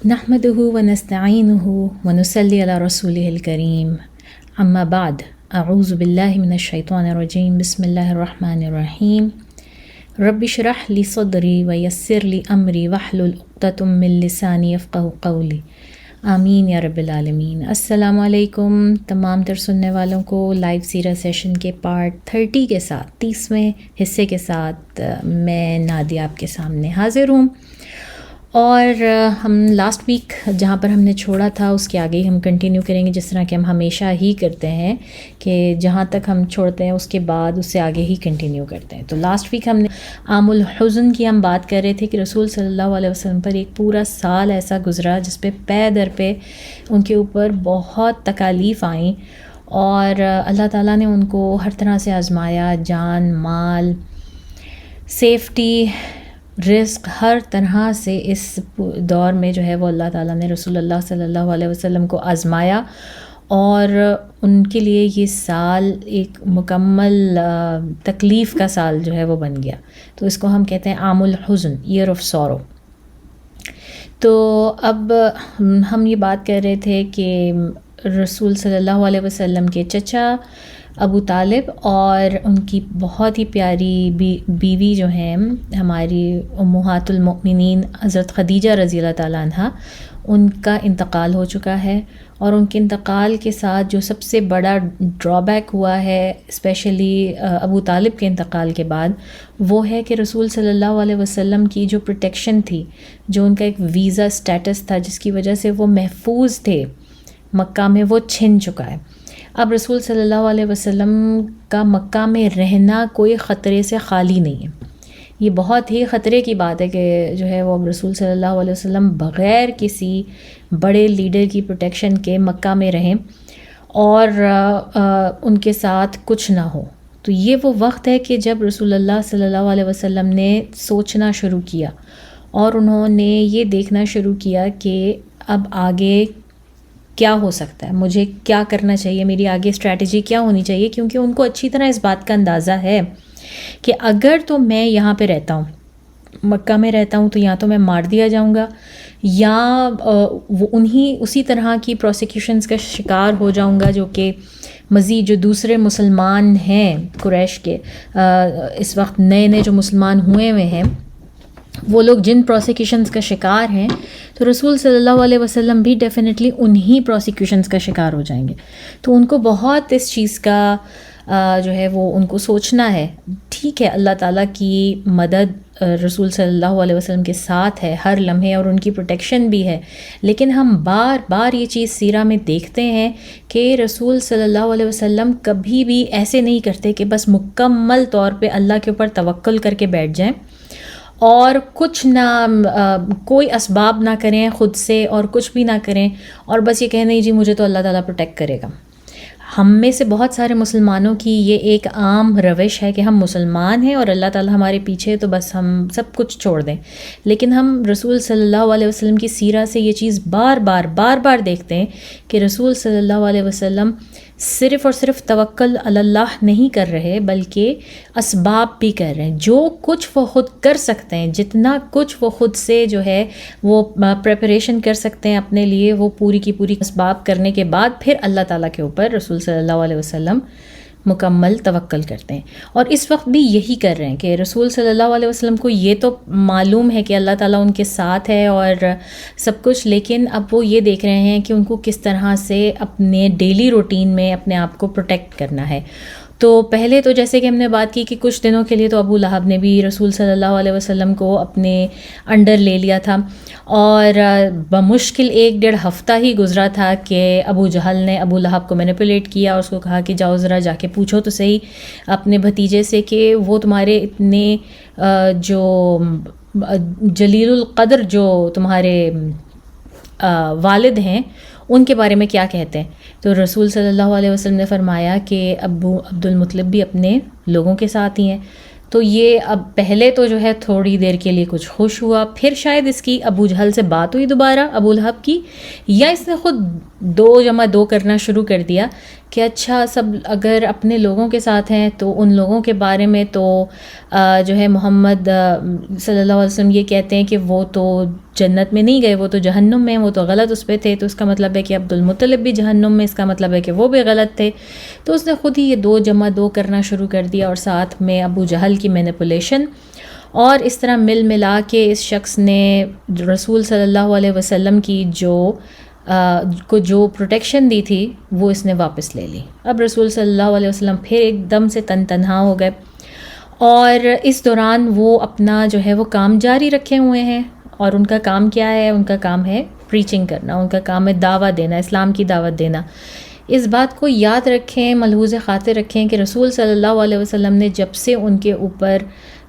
نحمده ونستعینه ونصلی علی رسوله الکریم اما بعد اعوذ باللہ من الشیطان الرجیم بسم اللہ الرحمن الرحیم رب اشرح لی صدری ویسر لی امری واحلل عقدۃ من لسانی یفقہوا قولی آمین یا رب العالمین۔ السلام علیکم تمام تر سننے والوں کو لائیو سیرہ سیشن کے پارٹ 30 کے ساتھ 30ویں حصے کے ساتھ میں نادیہ آپ کے سامنے حاضر ہوں، اور ہم لاسٹ ویک جہاں پر ہم نے چھوڑا تھا اس کے آگے ہی ہم کنٹینیو کریں گے، جس طرح کہ ہم ہمیشہ ہی کرتے ہیں کہ جہاں تک ہم چھوڑتے ہیں اس کے بعد اس سے آگے ہی کنٹینیو کرتے ہیں۔ تو لاسٹ ویک ہم نے عام الحزن کی ہم بات کر رہے تھے کہ رسول صلی اللہ علیہ وسلم پر ایک پورا سال ایسا گزرا جس پہ در پہ ان کے اوپر بہت تکالیف آئیں، اور اللہ تعالیٰ نے ان کو ہر طرح سے آزمایا، جان مال، سیفٹی، رزق، ہر طرح سے اس دور میں جو ہے وہ اللہ تعالیٰ نے رسول اللہ صلی اللہ علیہ وسلم کو آزمایا، اور ان کے لیے یہ سال ایک مکمل تکلیف کا سال جو ہے وہ بن گیا۔ تو اس کو ہم کہتے ہیں عام الحزن، ایئر آف سورو۔ تو اب ہم یہ بات کر رہے تھے کہ رسول صلی اللہ علیہ وسلم کے چچا ابو طالب اور ان کی بہت ہی پیاری بیوی جو ہیں ہماری امہات المؤمنین حضرت خدیجہ رضی اللہ تعالیٰ عنہ، ان کا انتقال ہو چکا ہے، اور ان کے انتقال کے ساتھ جو سب سے بڑا ڈرا بیک ہوا ہے اسپیشلی ابو طالب کے انتقال کے بعد، وہ ہے کہ رسول صلی اللہ علیہ وسلم کی جو پروٹیکشن تھی، جو ان کا ایک ویزا سٹیٹس تھا جس کی وجہ سے وہ محفوظ تھے مکہ میں، وہ چھن چکا ہے۔ اب رسول صلی اللہ علیہ وسلم کا مکہ میں رہنا کوئی خطرے سے خالی نہیں ہے۔ یہ بہت ہی خطرے کی بات ہے کہ جو ہے وہ رسول صلی اللہ علیہ وسلم بغیر کسی بڑے لیڈر کی پروٹیکشن کے مکہ میں رہیں اور ان کے ساتھ کچھ نہ ہو۔ تو یہ وہ وقت ہے کہ جب رسول اللہ صلی اللہ علیہ وسلم نے سوچنا شروع کیا، اور انہوں نے یہ دیکھنا شروع کیا کہ اب آگے کیا ہو سکتا ہے، مجھے کیا کرنا چاہیے، میری آگے اسٹریٹجی کیا ہونی چاہیے، کیونکہ ان کو اچھی طرح اس بات کا اندازہ ہے کہ اگر تو میں یہاں پہ رہتا ہوں، مکہ میں رہتا ہوں، تو یا تو میں مار دیا جاؤں گا، یا اسی طرح کی پروسیکیوشنز کا شکار ہو جاؤں گا جو کہ مزید جو دوسرے مسلمان ہیں قریش کے، اس وقت نئے جو مسلمان ہوئے ہیں، وہ لوگ جن پروسیکیوشنز کا شکار ہیں، تو رسول صلی اللہ علیہ وسلم بھی ڈیفینیٹلی انہی پروسیکیوشنز کا شکار ہو جائیں گے۔ تو ان کو بہت اس چیز کا جو ہے وہ ان کو سوچنا ہے۔ ٹھیک ہے، اللہ تعالیٰ کی مدد رسول صلی اللہ علیہ وسلم کے ساتھ ہے ہر لمحے، اور ان کی پروٹیکشن بھی ہے، لیکن ہم بار بار یہ چیز سیرہ میں دیکھتے ہیں کہ رسول صلی اللہ علیہ وسلم کبھی بھی ایسے نہیں کرتے کہ بس مکمل طور پہ اللہ کے اوپر توکل کر کے بیٹھ جائیں اور کچھ نہ، کوئی اسباب نہ کریں خود سے، اور کچھ بھی نہ کریں، اور بس یہ کہیں نہیں جی مجھے تو اللہ تعالیٰ پروٹیکٹ کرے گا۔ ہم میں سے بہت سارے مسلمانوں کی یہ ایک عام روش ہے کہ ہم مسلمان ہیں اور اللہ تعالیٰ ہمارے پیچھے، تو بس ہم سب کچھ چھوڑ دیں۔ لیکن ہم رسول صلی اللہ علیہ وسلم کی سیرہ سے یہ چیز بار بار دیکھتے ہیں کہ رسول صلی اللہ علیہ وسلم صرف اور صرف توکل علی اللہ نہیں کر رہے، بلکہ اسباب بھی کر رہے ہیں۔ جو کچھ وہ خود کر سکتے ہیں، جتنا کچھ وہ خود سے جو ہے وہ پریپریشن کر سکتے ہیں اپنے لیے، وہ پوری کی پوری اسباب کرنے کے بعد پھر اللہ تعالیٰ کے اوپر رسول صلی اللہ علیہ وسلم مکمل توکل کرتے ہیں۔ اور اس وقت بھی یہی کر رہے ہیں کہ رسول صلی اللہ علیہ وسلم کو یہ تو معلوم ہے کہ اللہ تعالیٰ ان کے ساتھ ہے اور سب کچھ، لیکن اب وہ یہ دیکھ رہے ہیں کہ ان کو کس طرح سے اپنے ڈیلی روٹین میں اپنے آپ کو پروٹیکٹ کرنا ہے۔ تو پہلے تو جیسے کہ ہم نے بات کی کہ کچھ دنوں کے لیے تو ابو لہب نے بھی رسول صلی اللہ علیہ وسلم کو اپنے انڈر لے لیا تھا، اور بمشکل 1-1.5 ہفتہ ہی گزرا تھا کہ ابو جہل نے ابو لہب کو مینیپولیٹ کیا اور اس کو کہا کہ جاؤ ذرا جا کے پوچھو تو صحیح اپنے بھتیجے سے کہ وہ تمہارے اتنے جو جلیل القدر جو تمہارے والد ہیں ان کے بارے میں کیا کہتے ہیں۔ تو رسول صلی اللہ علیہ وسلم نے فرمایا کہ ابو عبد المطلب بھی اپنے لوگوں کے ساتھ ہی ہیں۔ تو یہ اب پہلے تو جو ہے تھوڑی دیر کے لیے کچھ خوش ہوا، پھر شاید اس کی ابو جہل سے بات ہوئی دوبارہ ابو لہب کی، یا اس نے خود 2 + 2 کرنا شروع کر دیا کہ اچھا سب اگر اپنے لوگوں کے ساتھ ہیں تو ان لوگوں کے بارے میں تو جو ہے محمد صلی اللہ علیہ وسلم یہ کہتے ہیں کہ وہ تو جنت میں نہیں گئے، وہ تو جہنم میں، وہ تو غلط اس پہ تھے، تو اس کا مطلب ہے کہ عبد المطلب بھی جہنم میں، اس کا مطلب ہے کہ وہ بھی غلط تھے. تو اس نے خود ہی یہ 2 جمع 2 کرنا شروع کر دیا، اور ساتھ میں ابو جہل کی مینیپولیشن، اور اس طرح مل ملا کے اس شخص نے رسول صلی اللہ علیہ وسلم کی جو پروٹیکشن دی تھی وہ اس نے واپس لے لی. اب رسول صلی اللہ علیہ وسلم پھر ایک دم سے تنہا ہو گئے، اور اس دوران وہ اپنا جو ہے وہ کام جاری رکھے ہوئے ہیں. اور ان کا کام کیا ہے؟ ان کا کام ہے پریچنگ کرنا، ان کا کام ہے دعوت دینا، اسلام کی دعوت دینا. اس بات کو یاد رکھیں، ملحوظ خاطر رکھیں کہ رسول صلی اللہ علیہ وسلم نے جب سے ان کے اوپر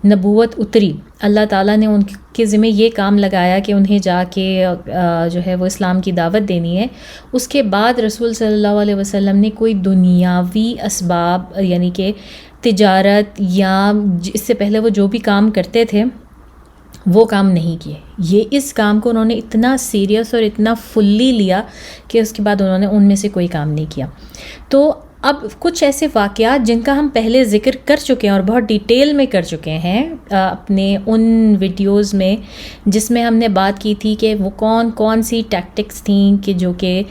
نبوت اتری، اللہ تعالیٰ نے ان کے ذمہ یہ کام لگایا کہ انہیں جا کے جو ہے وہ اسلام کی دعوت دینی ہے. اس کے بعد رسول صلی اللہ علیہ وسلم نے کوئی دنیاوی اسباب یعنی کہ تجارت یا اس سے پہلے وہ جو بھی کام کرتے تھے وہ کام نہیں کیے. اس کام کو انہوں نے اتنا سیریس اور اتنا فلی لیا کہ اس کے بعد انہوں نے ان میں سے کوئی کام نہیں کیا. تو اب کچھ ایسے واقعات جن کا ہم پہلے ذکر کر چکے ہیں اور بہت ڈیٹیل میں کر چکے ہیں اپنے ان ویڈیوز میں، جس میں ہم نے بات کی تھی کہ وہ کون سی ٹیکٹکس تھیں کہ جو کہ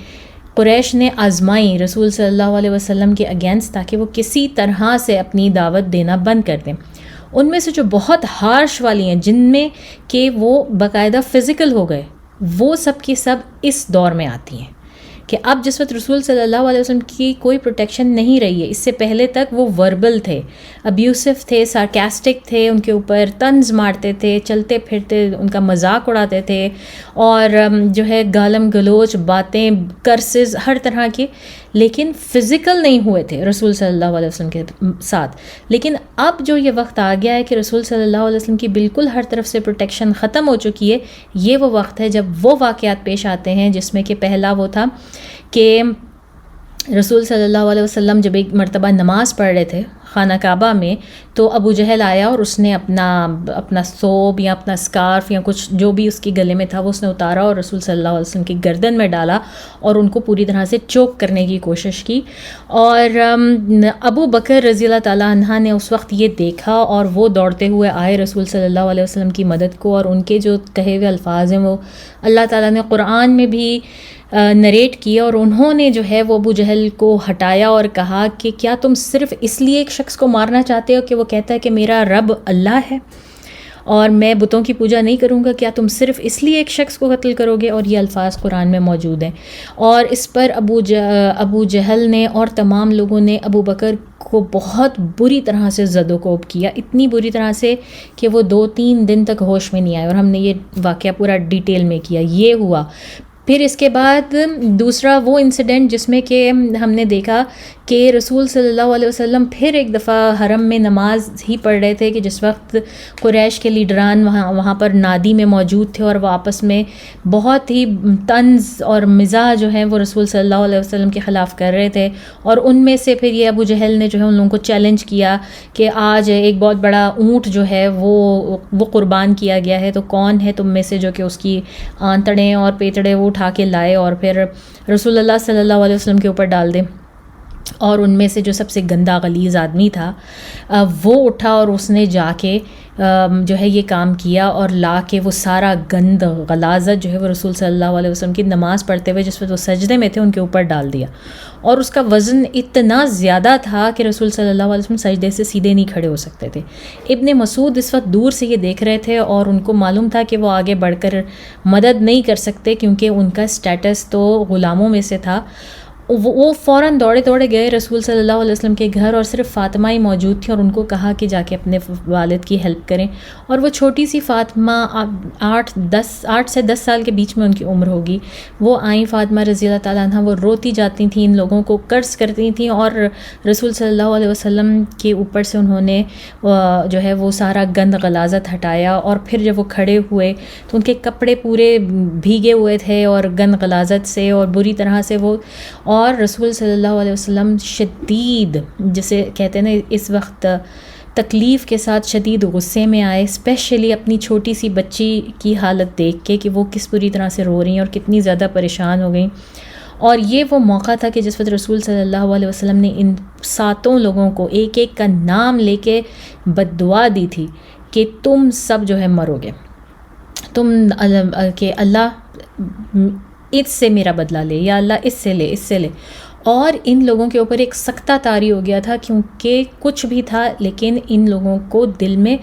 قریش نے آزمائی رسول صلی اللہ علیہ وسلم کے اگینسٹ، تاکہ وہ کسی طرح سے اپنی دعوت دینا بند کر دیں. ان میں سے جو بہت ہارش والی ہیں، جن میں کہ وہ باقاعدہ فزیکل ہو گئے، وہ سب کی سب اس دور میں آتی ہیں کہ اب جس وقت رسول صلی اللہ علیہ وسلم کی کوئی پروٹیکشن نہیں رہی ہے. اس سے پہلے تک وہ وربل تھے، ابیوسف تھے، سارکاسٹک تھے، ان کے اوپر طنز مارتے تھے، چلتے پھرتے ان کا مذاق اڑاتے تھے، اور جو ہے گالم گلوچ باتیں، کرسز ہر طرح کے، لیکن فزیکل نہیں ہوئے تھے رسول صلی اللہ علیہ وسلم کے ساتھ. لیکن اب جو یہ وقت آ گیا ہے کہ رسول صلی اللہ علیہ وسلم کی بالکل ہر طرف سے پروٹیکشن ختم ہو چکی ہے، یہ وہ وقت ہے جب وہ واقعات پیش آتے ہیں، جس میں کہ پہلا وہ تھا کہ رسول صلی اللہ علیہ وسلم جب ایک مرتبہ نماز پڑھ رہے تھے خانہ کعبہ میں، تو ابو جہل آیا اور اس نے اپنا ثوب یا اپنا اسکارف یا کچھ جو بھی اس کے گلے میں تھا وہ اس نے اتارا اور رسول صلی اللہ علیہ وسلم کی گردن میں ڈالا اور ان کو پوری طرح سے چوک کرنے کی کوشش کی. اور ابو بکر رضی اللہ تعالیٰ عنہ نے اس وقت یہ دیکھا اور وہ دوڑتے ہوئے آئے رسول صلی اللہ علیہ وسلم کی مدد کو، اور ان کے جو کہے ہوئے الفاظ ہیں وہ اللہ تعالیٰ نے قرآن میں بھی نریٹ کیا، اور انہوں نے جو ہے وہ ابو جہل کو ہٹایا اور کہا کہ کیا تم صرف اس لیے ایک شخص کو مارنا چاہتے ہو کہ وہ کہتا ہے کہ میرا رب اللہ ہے اور میں بتوں کی پوجا نہیں کروں گا؟ کیا تم صرف اس لیے ایک شخص کو قتل کرو گے؟ اور یہ الفاظ قرآن میں موجود ہیں. اور اس پر ابو جہل نے اور تمام لوگوں نے ابو بکر کو بہت بری طرح سے زد و کوب کیا، اتنی بری طرح سے کہ وہ 2-3 دن تک ہوش میں نہیں آئے، اور ہم نے یہ واقعہ پورا ڈیٹیل میں کیا. یہ ہوا. پھر اس کے بعد دوسرا وہ انسیڈنٹ جس میں کہ ہم نے دیکھا کہ رسول صلی اللہ علیہ وسلم پھر ایک دفعہ حرم میں نماز ہی پڑھ رہے تھے کہ جس وقت قریش کے لیڈران وہاں پر نادی میں موجود تھے، اور وہ آپس میں بہت ہی طنز اور مزاح جو ہے وہ رسول صلی اللہ علیہ وسلم کے خلاف کر رہے تھے. اور ان میں سے پھر یہ ابو جہل نے جو ہے ان لوگوں کو چیلنج کیا کہ آج ایک بہت بڑا اونٹ جو ہے وہ قربان کیا گیا ہے، تو کون ہے تم میں سے جو کہ اس کی آنتڑیں اور پیتڑے وہ اٹھا کے لائے اور پھر رسول اللہ صلی اللہ علیہ وسلم کے اوپر ڈال دے. اور ان میں سے جو سب سے گندا غلیظ آدمی تھا وہ اٹھا اور اس نے جا کے جو ہے یہ کام کیا اور لا کے وہ سارا گند غلاظت جو ہے وہ رسول صلی اللہ علیہ وسلم کی نماز پڑھتے ہوئے جس وقت وہ سجدے میں تھے ان کے اوپر ڈال دیا. اور اس کا وزن اتنا زیادہ تھا کہ رسول صلی اللہ علیہ وسلم سجدے سے سیدھے نہیں کھڑے ہو سکتے تھے. ابن مسعود اس وقت دور سے یہ دیکھ رہے تھے اور ان کو معلوم تھا کہ وہ آگے بڑھ کر مدد نہیں کر سکتے کیونکہ ان کا سٹیٹس تو غلاموں میں سے تھا. وہ فوراً دوڑے گئے رسول صلی اللہ علیہ وسلم کے گھر، اور صرف فاطمہ ہی موجود تھی اور ان کو کہا کہ جا کے اپنے والد کی ہیلپ کریں. اور وہ چھوٹی سی فاطمہ 8 سے 10 سال کے بیچ میں ان کی عمر ہوگی، وہ آئیں فاطمہ رضی اللہ تعالیٰ عنہ، وہ روتی جاتی تھیں، ان لوگوں کو قرض کرتی تھیں، اور رسول صلی اللہ علیہ وسلم کے اوپر سے انہوں نے جو ہے وہ سارا گند غلاظت ہٹایا. اور پھر جب وہ کھڑے ہوئے تو ان کے کپڑے پورے بھیگے ہوئے تھے اور گند غلاظت سے اور بری طرح سے وہ، اور رسول صلی اللہ علیہ وسلم شدید، جسے کہتے ہیں نا اس وقت تکلیف کے ساتھ شدید غصے میں آئے، اسپیشلی اپنی چھوٹی سی بچی کی حالت دیکھ کے کہ وہ کس بری طرح سے رو رہی ہیں اور کتنی زیادہ پریشان ہو گئیں. اور یہ وہ موقع تھا کہ جس وقت رسول صلی اللہ علیہ وسلم نے ان 7 لوگوں کو ایک ایک کا نام لے کے بد دعا دی تھی کہ تم سب جو ہے مرو گے، تم کہ اللہ اس سے میرا بدلہ لے، یا اللہ اس سے لے، اس سے لے. اور ان لوگوں کے اوپر ایک سختہ طاری ہو گیا تھا، کیونکہ کچھ بھی تھا لیکن ان لوگوں کو دل میں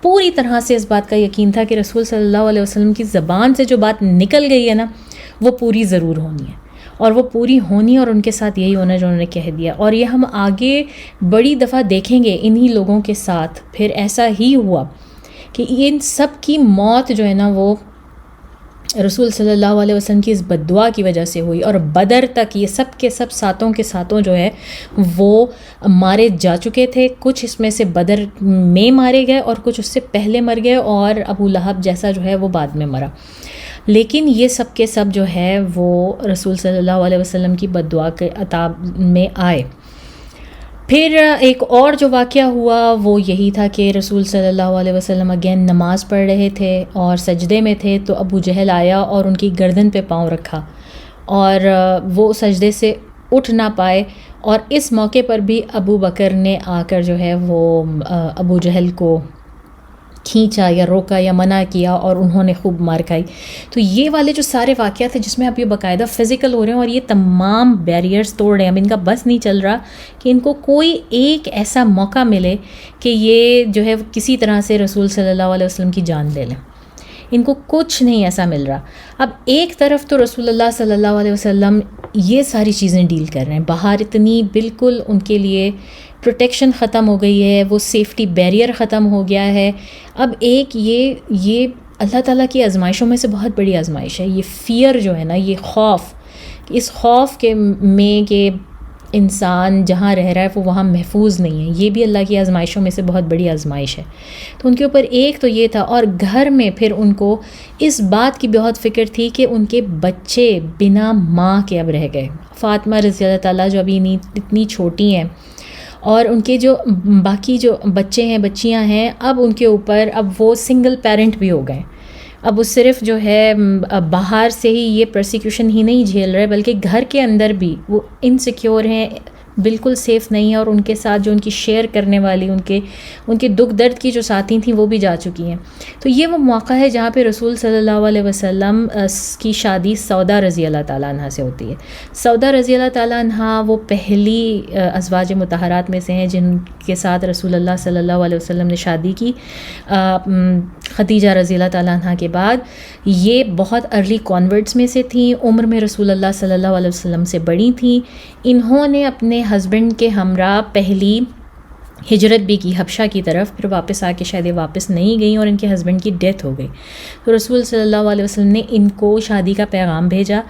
پوری طرح سے اس بات کا یقین تھا کہ رسول صلی اللہ علیہ وسلم کی زبان سے جو بات نکل گئی ہے نا وہ پوری ضرور ہونی ہے، اور وہ پوری ہونی، اور ان کے ساتھ یہی ہونا جو انہوں نے کہہ دیا. اور یہ ہم آگے بڑی دفعہ دیکھیں گے انہی لوگوں کے ساتھ پھر ایسا ہی ہوا کہ ان سب کی موت جو ہے نا وہ رسول صلی اللہ علیہ وسلم کی اس بد دعا کی وجہ سے ہوئی. اور بدر تک یہ سب کے سب 7 کے 7 جو ہے وہ مارے جا چکے تھے. کچھ اس میں سے بدر میں مارے گئے اور کچھ اس سے پہلے مر گئے، اور ابو لہب جیسا جو ہے وہ بعد میں مرا. لیکن یہ سب کے سب جو ہے وہ رسول صلی اللہ علیہ وسلم کی بد دعا کے عتاب میں آئے. پھر ایک اور جو واقعہ ہوا وہ یہی تھا کہ رسول صلی اللہ علیہ وسلم اگین نماز پڑھ رہے تھے اور سجدے میں تھے، تو ابو جہل آیا اور ان کی گردن پہ پاؤں رکھا اور وہ سجدے سے اٹھ نہ پائے. اور اس موقع پر بھی ابو بکر نے آ کر جو ہے وہ ابو جہل کو کھینچا یا روکا یا منع کیا، اور انہوں نے خوب مار کھائی. تو یہ والے جو سارے واقعات ہیں جس میں اب یہ باقاعدہ فزیکل ہو رہے ہیں اور یہ تمام بیریئرز توڑ رہے ہیں، اب ان کا بس نہیں چل رہا کہ ان کو کوئی ایک ایسا موقع ملے کہ یہ جو ہے کسی طرح سے رسول صلی اللہ علیہ وسلم کی جان لے لیں. ان کو کچھ نہیں ایسا مل رہا. اب ایک طرف تو رسول اللہ صلی اللہ علیہ وسلم یہ ساری چیزیں ڈیل کر رہے ہیں، باہر اتنی بالکل ان کے لیے پروٹیکشن ختم ہو گئی ہے، وہ سیفٹی بیریئر ختم ہو گیا ہے. اب ایک یہ اللہ تعالیٰ کی آزمائشوں میں سے بہت بڑی آزمائش ہے یہ فیئر جو ہے نا، یہ خوف، اس خوف کے میں کہ انسان جہاں رہ رہا ہے وہ وہاں محفوظ نہیں ہے، یہ بھی اللہ کی آزمائشوں میں سے بہت بڑی آزمائش ہے. تو ان کے اوپر ایک تو یہ تھا، اور گھر میں پھر ان کو اس بات کی بہت فکر تھی کہ ان کے بچے بنا ماں کے اب رہ گئے. فاطمہ رضی اللہ تعالیٰ جو ابھی اتنی چھوٹی ہیں، اور ان کے جو باقی جو بچے ہیں بچیاں ہیں، اب ان کے اوپر اب وہ سنگل پیرنٹ بھی ہو گئے. اب وہ صرف جو ہے باہر سے ہی یہ پرسیکیوشن ہی نہیں جھیل رہے، بلکہ گھر کے اندر بھی وہ انسیکیور ہیں، بالکل سیف نہیں ہیں، اور ان کے ساتھ جو ان کی شیئر کرنے والی ان کے دکھ درد کی جو ساتھی تھیں وہ بھی جا چکی ہیں. تو یہ وہ موقع ہے جہاں پہ رسول صلی اللہ علیہ وسلم کی شادی سودا رضی اللہ تعالیٰ عنہ سے ہوتی ہے. سودا رضی اللہ تعالیٰ عنہ وہ پہلی ازواج مطہرات میں سے ہیں جن کے ساتھ رسول اللہ صلی اللہ علیہ وسلم نے شادی کی. خدیجہ رضی اللہ تعالیٰ عنہ کے بعد یہ بہت ارلی کانورٹس میں سے تھیں، عمر میں رسول اللہ صلی اللہ علیہ وسلم سے بڑی تھیں. انہوں نے اپنے ہسبینڈ کے ہمراہ پہلی ہجرت بھی کی حبشہ کی طرف، پھر واپس آ کے شاید یہ واپس نہیں گئیں اور ان کے ہسبینڈ کی ڈیتھ ہو گئی. تو رسول صلی اللہ علیہ وسلم نے ان کو شادی کا پیغام بھیجا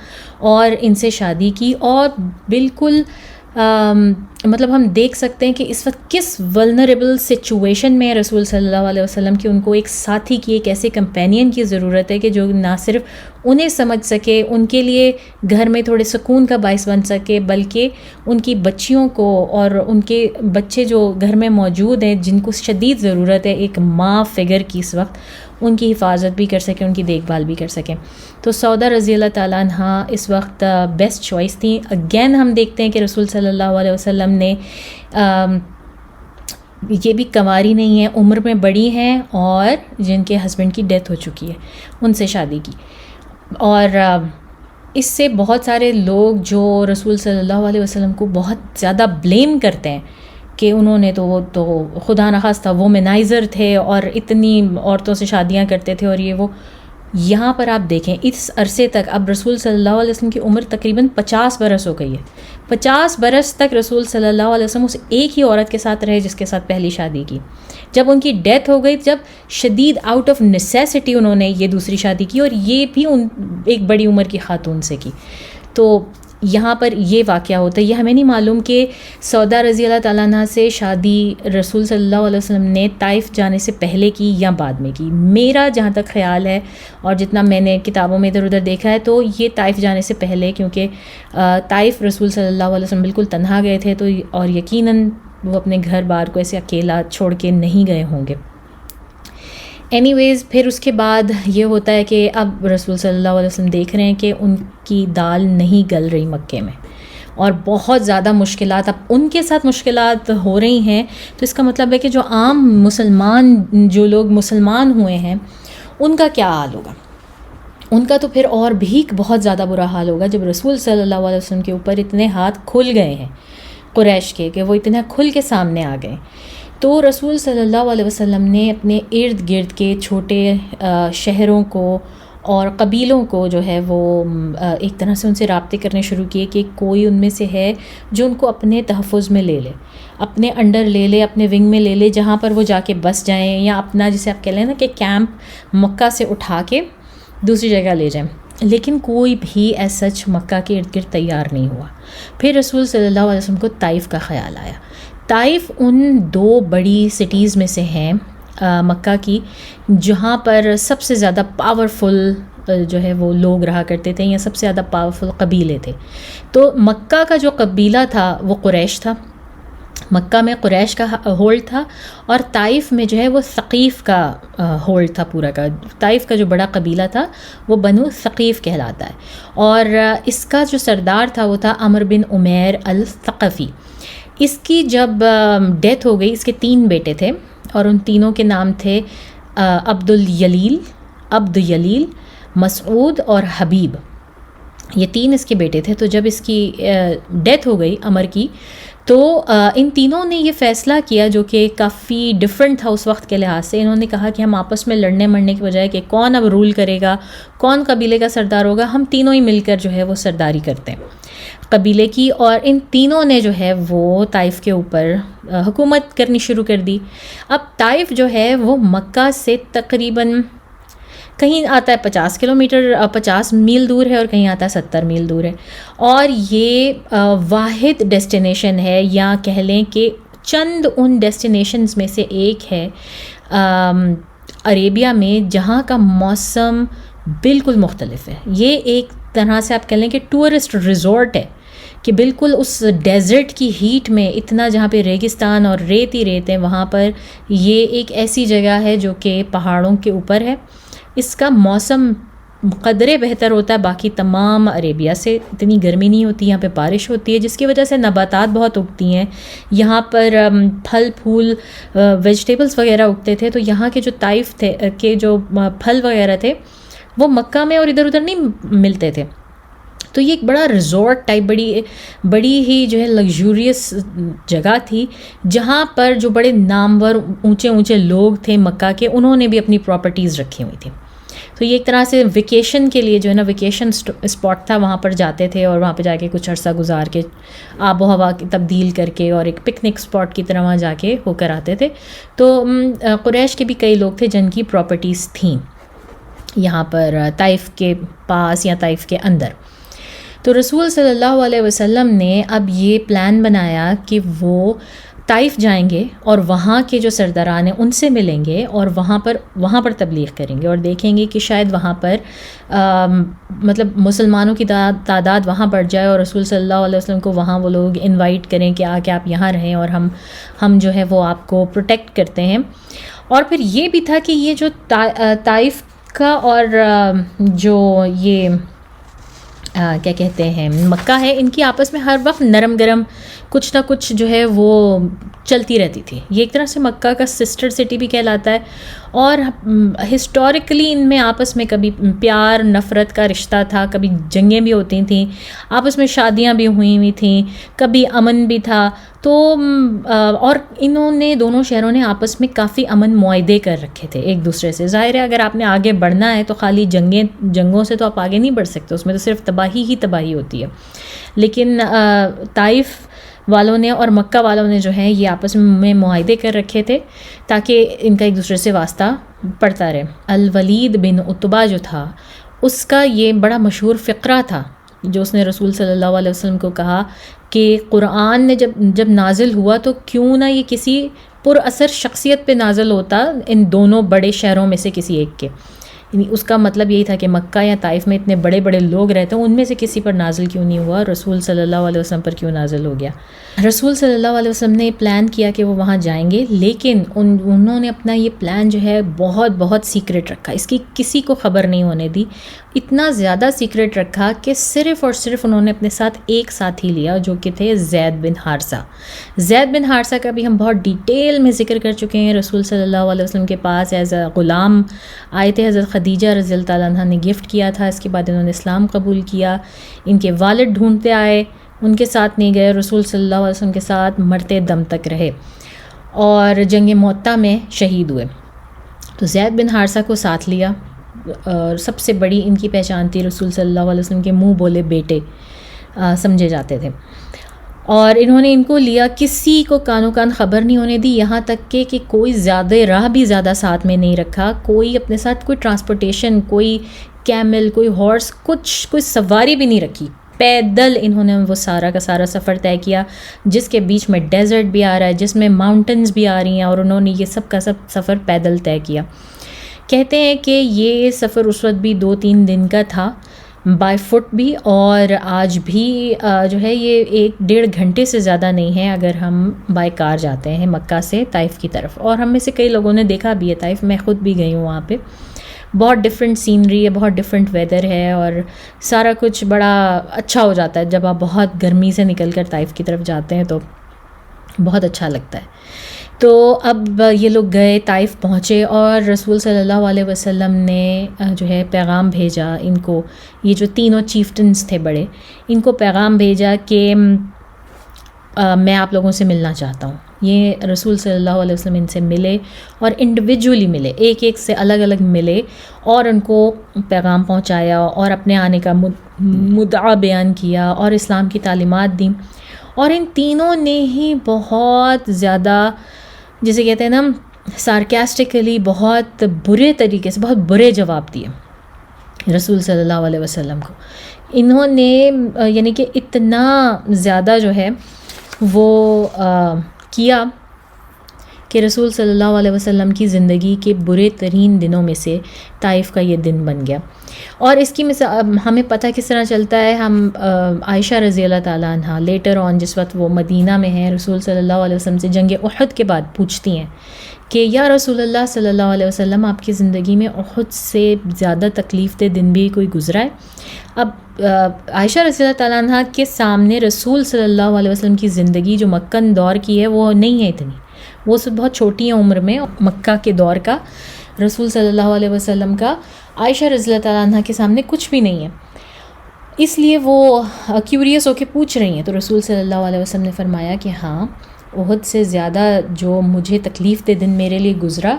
اور ان سے شادی کی. اور بالکل مطلب ہم دیکھ سکتے ہیں کہ اس وقت کس ولنریبل سچویشن میں رسول صلی اللہ علیہ وسلم کی ان کو ایک ساتھی کی، ایک ایسے کمپینین کی ضرورت ہے کہ جو نہ صرف انہیں سمجھ سکے، ان کے لیے گھر میں تھوڑے سکون کا باعث بن سکے، بلکہ ان کی بچیوں کو اور ان کے بچے جو گھر میں موجود ہیں جن کو شدید ضرورت ہے ایک ماں فگر کی اس وقت، ان کی حفاظت بھی کر سکیں، ان کی دیکھ بھال بھی کر سکیں. تو سودا رضی اللہ تعالیٰ عنہ اس وقت بیسٹ چوائس تھیں. اگین ہم دیکھتے ہیں کہ رسول صلی اللہ علیہ وسلم نے یہ بھی کنواری نہیں ہیں، عمر میں بڑی ہیں اور جن کے ہسبینڈ کی ڈیتھ ہو چکی ہے ان سے شادی کی. اور اس سے بہت سارے لوگ جو رسول صلی اللہ علیہ وسلم کو بہت زیادہ بلیم کرتے ہیں کہ انہوں نے تو خدا نخواستہ وومنائزر تھے اور اتنی عورتوں سے شادیاں کرتے تھے اور یہ وہ. یہاں پر آپ دیکھیں اس عرصے تک اب رسول صلی اللہ علیہ وسلم کی عمر تقریباً 50 برس ہو گئی ہے. 50 برس تک رسول صلی اللہ علیہ وسلم اس ایک ہی عورت کے ساتھ رہے جس کے ساتھ پہلی شادی کی. جب ان کی ڈیتھ ہو گئی، جب شدید آؤٹ آف نیسیسٹی انہوں نے یہ دوسری شادی کی، اور یہ بھی ایک بڑی عمر کی خاتون سے کی. تو یہاں پر یہ واقعہ ہوتا ہے. یہ ہمیں نہیں معلوم کہ سودا رضی اللہ تعالیٰ عنہ سے شادی رسول صلی اللہ علیہ وسلم نے طائف جانے سے پہلے کی یا بعد میں کی. میرا جہاں تک خیال ہے اور جتنا میں نے کتابوں میں ادھر ادھر دیکھا ہے تو یہ طائف جانے سے پہلے، کیونکہ طائف رسول صلی اللہ علیہ وسلم بالکل تنہا گئے تھے، تو اور یقیناً وہ اپنے گھر بار کو ایسے اکیلا چھوڑ کے نہیں گئے ہوں گے. اینی ویز پھر اس کے بعد یہ ہوتا ہے کہ اب رسول صلی اللہ علیہ وسلم دیکھ رہے ہیں کہ ان کی دال نہیں گل رہی مکے میں، اور بہت زیادہ مشکلات اب ان کے ساتھ مشکلات ہو رہی ہیں. تو اس کا مطلب ہے کہ جو عام مسلمان، جو لوگ مسلمان ہوئے ہیں، ان کا کیا حال ہوگا؟ ان کا تو پھر اور بھی بہت زیادہ برا حال ہوگا جب رسول صلی اللہ علیہ وسلم کے اوپر اتنے ہاتھ کھل گئے ہیں قریش کے، کہ وہ اتنا کھل کے سامنے آ گئے. تو رسول صلی اللہ علیہ وسلم نے اپنے ارد گرد کے چھوٹے شہروں کو اور قبیلوں کو جو ہے وہ ایک طرح سے ان سے رابطے کرنے شروع کیے کہ کوئی ان میں سے ہے جو ان کو اپنے تحفظ میں لے لے، اپنے انڈر لے لے، اپنے ونگ میں لے لے، جہاں پر وہ جا کے بس جائیں، یا اپنا جسے آپ کہہ لیں نا کہ کیمپ مکہ سے اٹھا کے دوسری جگہ لے جائیں. لیکن کوئی بھی ایز سچ مکہ کے ارد گرد تیار نہیں ہوا. پھر رسول صلی اللہ علیہ وسلم کو طائف کا خیال آیا. طائف ان 2 بڑی سٹیز میں سے ہیں مکہ کی، جہاں پر سب سے زیادہ پاورفل جو ہے وہ لوگ رہا کرتے تھے، یا سب سے زیادہ پاورفل قبیلے تھے. تو مکہ کا جو قبیلہ تھا وہ قریش تھا، مکہ میں قریش کا ہولڈ تھا، اور طائف میں جو ہے وہ ثقیف کا ہولڈ تھا پورا کا. طائف کا جو بڑا قبیلہ تھا وہ بنو ثقیف کہلاتا ہے، اور اس کا جو سردار تھا وہ تھا عمرو بن عمیر الثقفی. اس کی جب ڈیتھ ہو گئی، اس کے 3 بیٹے تھے، اور ان تینوں کے نام تھے عبد یلیل، مسعود اور حبیب. یہ 3 اس کے بیٹے تھے. تو جب اس کی ڈیتھ ہو گئی عمر کی، تو ان تینوں نے یہ فیصلہ کیا جو کہ کافی ڈیفرنٹ تھا اس وقت کے لحاظ سے. انہوں نے کہا کہ ہم آپس میں لڑنے مرنے کے بجائے کہ کون اب رول کرے گا، کون قبیلے کا سردار ہوگا، ہم تینوں ہی مل کر جو ہے وہ سرداری کرتے ہیں قبیلے کی. اور ان تینوں نے جو ہے وہ طائف کے اوپر حکومت کرنی شروع کر دی. اب طائف جو ہے وہ مکہ سے تقریباً کہیں آتا ہے 50 کلومیٹر 50 میل دور ہے، اور کہیں آتا ہے 70 میل دور ہے. اور یہ واحد ڈیسٹینیشن ہے، یا کہہ لیں کہ چند ان ڈیسٹینیشنز میں سے ایک ہے عربیہ میں جہاں کا موسم بالکل مختلف ہے. یہ ایک طرح سے آپ کہہ لیں کہ ٹورسٹ ریزورٹ ہے، کہ بالکل اس ڈیزرٹ کی ہیٹ میں اتنا، جہاں پہ ریگستان اور ریت ہی ریت ہیں، وہاں پر یہ ایک ایسی جگہ ہے جو کہ پہاڑوں کے اوپر ہے. اس کا موسم قدرے بہتر ہوتا ہے باقی تمام عربیہ سے. اتنی گرمی نہیں ہوتی، یہاں پہ بارش ہوتی ہے، جس کی وجہ سے نباتات بہت اگتی ہیں. یہاں پر پھل پھول ویجیٹیبلز وغیرہ اگتے تھے. تو یہاں کے جو طائف تھے کے جو پھل وغیرہ تھے وہ مکہ میں اور ادھر ادھر نہیں ملتے تھے. تو یہ ایک بڑا ریزورٹ ٹائپ، بڑی ہی جو ہے لگژوریس جگہ تھی، جہاں پر جو بڑے نامور اونچے لوگ تھے مکہ کے، انہوں نے بھی اپنی پراپرٹیز رکھی ہوئی تھیں. تو یہ ایک طرح سے ویکیشن کے لیے جو ہے نا ویکیشن اسپاٹ تھا. وہاں پر جاتے تھے اور وہاں پہ جا کے کچھ عرصہ گزار کے آب و ہوا تبدیل کر کے، اور ایک پکنک اسپاٹ کی طرح وہاں جا کے ہو کر آتے تھے. تو قریش کے بھی کئی لوگ تھے جن کی پراپرٹیز تھیں یہاں پر طائف کے پاس یا طائف کے اندر. تو رسول صلی اللہ علیہ وسلم نے اب یہ پلان بنایا کہ وہ طائف جائیں گے اور وہاں کے جو سرداران ہیں ان سے ملیں گے، اور وہاں پر تبلیغ کریں گے، اور دیکھیں گے کہ شاید وہاں پر مطلب مسلمانوں کی تعداد وہاں بڑھ جائے، اور رسول صلی اللہ علیہ وسلم کو وہاں وہ لوگ انوائٹ کریں کہ آ کے آپ یہاں رہیں، اور ہم جو ہے وہ آپ کو پروٹیکٹ کرتے ہیں. اور پھر یہ بھی تھا کہ یہ جو طائف کا اور جو یہ کیا کہتے ہیں مکہ ہے، ان کی آپس میں ہر وقت نرم گرم کچھ نہ کچھ جو ہے وہ چلتی رہتی تھی. یہ ایک طرح سے مکہ کا سسٹر سٹی بھی کہلاتا ہے، اور ہسٹوریکلی ان میں آپس میں کبھی پیار نفرت کا رشتہ تھا، کبھی جنگیں بھی ہوتی تھیں، آپس میں شادیاں بھی ہوئی تھیں، کبھی امن بھی تھا. تو اور انہوں نے دونوں شہروں نے آپس میں کافی امن معاہدے کر رکھے تھے ایک دوسرے سے. ظاہر ہے اگر آپ نے آگے بڑھنا ہے تو خالی جنگوں سے تو آپ آگے نہیں بڑھ سکتے، اس میں تو صرف تباہی ہوتی ہے. لیکن طائف والوں نے اور مکہ والوں نے جو ہے یہ آپس میں معاہدے کر رکھے تھے تاکہ ان کا ایک دوسرے سے واسطہ پڑتا رہے. الولید بن عتبہ جو تھا، اس کا یہ بڑا مشہور فقرہ تھا جو اس نے رسول صلی اللہ علیہ وسلم کو کہا کہ قرآن نے جب نازل ہوا تو کیوں نہ یہ کسی پر اثر شخصیت پہ نازل ہوتا ان دونوں بڑے شہروں میں سے کسی ایک کے، یعنی اس کا مطلب یہی تھا کہ مکہ یا طائف میں اتنے بڑے بڑے لوگ رہتے ہیں، ان میں سے کسی پر نازل کیوں نہیں ہوا، رسول صلی اللہ علیہ وسلم پر کیوں نازل ہو گیا. رسول صلی اللہ علیہ وسلم نے پلان کیا کہ وہ وہاں جائیں گے، لیکن انہوں نے اپنا یہ پلان جو ہے بہت بہت سیکرٹ رکھا، اس کی کسی کو خبر نہیں ہونے دی. اتنا زیادہ سیکرٹ رکھا کہ صرف اور صرف انہوں نے اپنے ساتھ ایک ساتھی لیا جو کہ تھے زید بن حارثہ. زید بن حارثہ کا بھی ہم بہت ڈیٹیل میں ذکر کر چکے ہیں. رسول صلی اللہ علیہ وسلم کے پاس ایز اے غلام آئے تھے، حضرت خدیجہ رضی اللہ تعالیٰ عنہ نے گفٹ کیا تھا، اس کے بعد انہوں نے اسلام قبول کیا. ان کے والد ڈھونڈتے آئے، ان کے ساتھ نہیں گئے، رسول صلی اللہ علیہ وسلم کے ساتھ مرتے دم تک رہے اور جنگ معطا میں شہید ہوئے. تو زید بن حارثہ کو ساتھ لیا، اور سب سے بڑی ان کی پہچان تھی رسول صلی اللہ علیہ وسلم کے منہ بولے بیٹے سمجھے جاتے تھے. اور انہوں نے ان کو لیا، کسی کو کانوں کان خبر نہیں ہونے دی، یہاں تک کہ کوئی زیادہ راہ بھی زیادہ ساتھ میں نہیں رکھا، کوئی اپنے ساتھ کوئی ٹرانسپورٹیشن، کوئی کیمل، کوئی ہارس، کوئی سواری بھی نہیں رکھی. پیدل انہوں نے وہ سارا کا سارا سفر طے کیا، جس کے بیچ میں ڈیزرٹ بھی آ رہا ہے، جس میں ماؤنٹنز بھی آ رہی ہیں، اور انہوں نے یہ سب کا سب سفر پیدل طے کیا. کہتے ہیں کہ یہ سفر اس وقت بھی 2-3 دن کا تھا بائی فٹ بھی، اور آج بھی جو ہے یہ 1-1.5 گھنٹے سے زیادہ نہیں ہے اگر ہم بائی کار جاتے ہیں مکہ سے طائف کی طرف. اور ہم میں سے کئی لوگوں نے دیکھا بھی ہے طائف، میں خود بھی گئی ہوں وہاں پہ. بہت ڈفرینٹ سینری ہے، بہت ڈفرینٹ ویدر ہے، اور سارا کچھ بڑا اچھا ہو جاتا ہے جب آپ بہت گرمی سے نکل کر طائف کی طرف جاتے ہیں، تو بہت اچھا لگتا ہے. تو اب یہ لوگ گئے، طائف پہنچے، اور رسول صلی اللہ علیہ وسلم نے جو ہے پیغام بھیجا ان کو. یہ جو تینوں چیفٹنز تھے بڑے، ان کو پیغام بھیجا کہ میں آپ لوگوں سے ملنا چاہتا ہوں. یہ رسول صلی اللہ علیہ وسلم ان سے ملے، اور انڈیویجولی ملے، ایک ایک سے الگ الگ ملے، اور ان کو پیغام پہنچایا، اور اپنے آنے کا مدعا بیان کیا، اور اسلام کی تعلیمات دیں. اور ان تینوں نے ہی بہت زیادہ، جسے کہتے ہیں نا سارکیسٹکلی، بہت برے طریقے سے، بہت برے جواب دیے رسول صلی اللہ علیہ وسلم کو. انہوں نے یعنی کہ اتنا زیادہ جو ہے وہ کیا کہ رسول صلی اللہ علیہ وسلم کی زندگی کے برے ترین دنوں میں سے طائف کا یہ دن بن گیا. اور اس کی مثال ہمیں پتہ کس طرح چلتا ہے، ہم عائشہ رضی اللہ تعالیٰ عنہ لیٹر آن جس وقت وہ مدینہ میں ہیں، رسول صلی اللہ علیہ وسلم سے جنگ احد کے بعد پوچھتی ہیں کہ یا رسول اللہ صلی اللہ علیہ وسلم، آپ کی زندگی میں احد سے زیادہ تکلیف دہ دن بھی کوئی گزرا ہے؟ اب عائشہ رضی اللہ تعالیٰ عنہ کے سامنے رسول صلی اللہ علیہ وسلم کی زندگی جو مکن دور کی ہے وہ نہیں ہے اتنی، وہ سب بہت چھوٹی ہیں عمر میں. مکہ کے دور کا رسول صلی اللہ علیہ وسلم کا عائشہ رضی اللہ تعالیٰ عنہ کے سامنے کچھ بھی نہیں ہے، اس لیے وہ کیوریس ہو کے پوچھ رہی ہیں. تو رسول صلی اللہ علیہ وسلم نے فرمایا کہ ہاں، احد سے زیادہ جو مجھے تکلیف دہ دن میرے لیے گزرا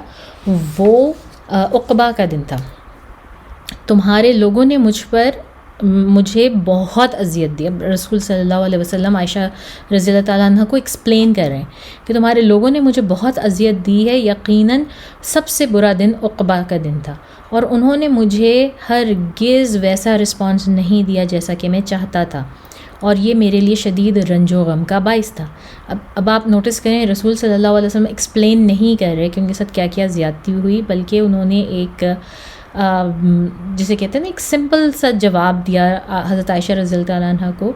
وہ عقبہ کا دن تھا. تمہارے لوگوں نے مجھے بہت اذیت دی. اب رسول صلی اللہ علیہ وسلم عائشہ رضی اللہ تعالیٰ عنہ کو ایکسپلین کر رہے ہیں کہ تمہارے لوگوں نے مجھے بہت اذیت دی ہے، یقیناً سب سے برا دن عقبہ کا دن تھا، اور انہوں نے مجھے ہرگز ویسا رسپانس نہیں دیا جیسا کہ میں چاہتا تھا، اور یہ میرے لیے شدید رنج و غم کا باعث تھا. اب آپ نوٹس کریں، رسول صلی اللہ علیہ وسلم ایکسپلین نہیں کر رہے کہ ان کے ساتھ کیا کیا زیادتی ہوئی، بلکہ انہوں نے ایک جسے کہتے ہیں نا ایک سمپل سا جواب دیا حضرت عائشہ رضی اللہ تعالیٰ عنہ کو،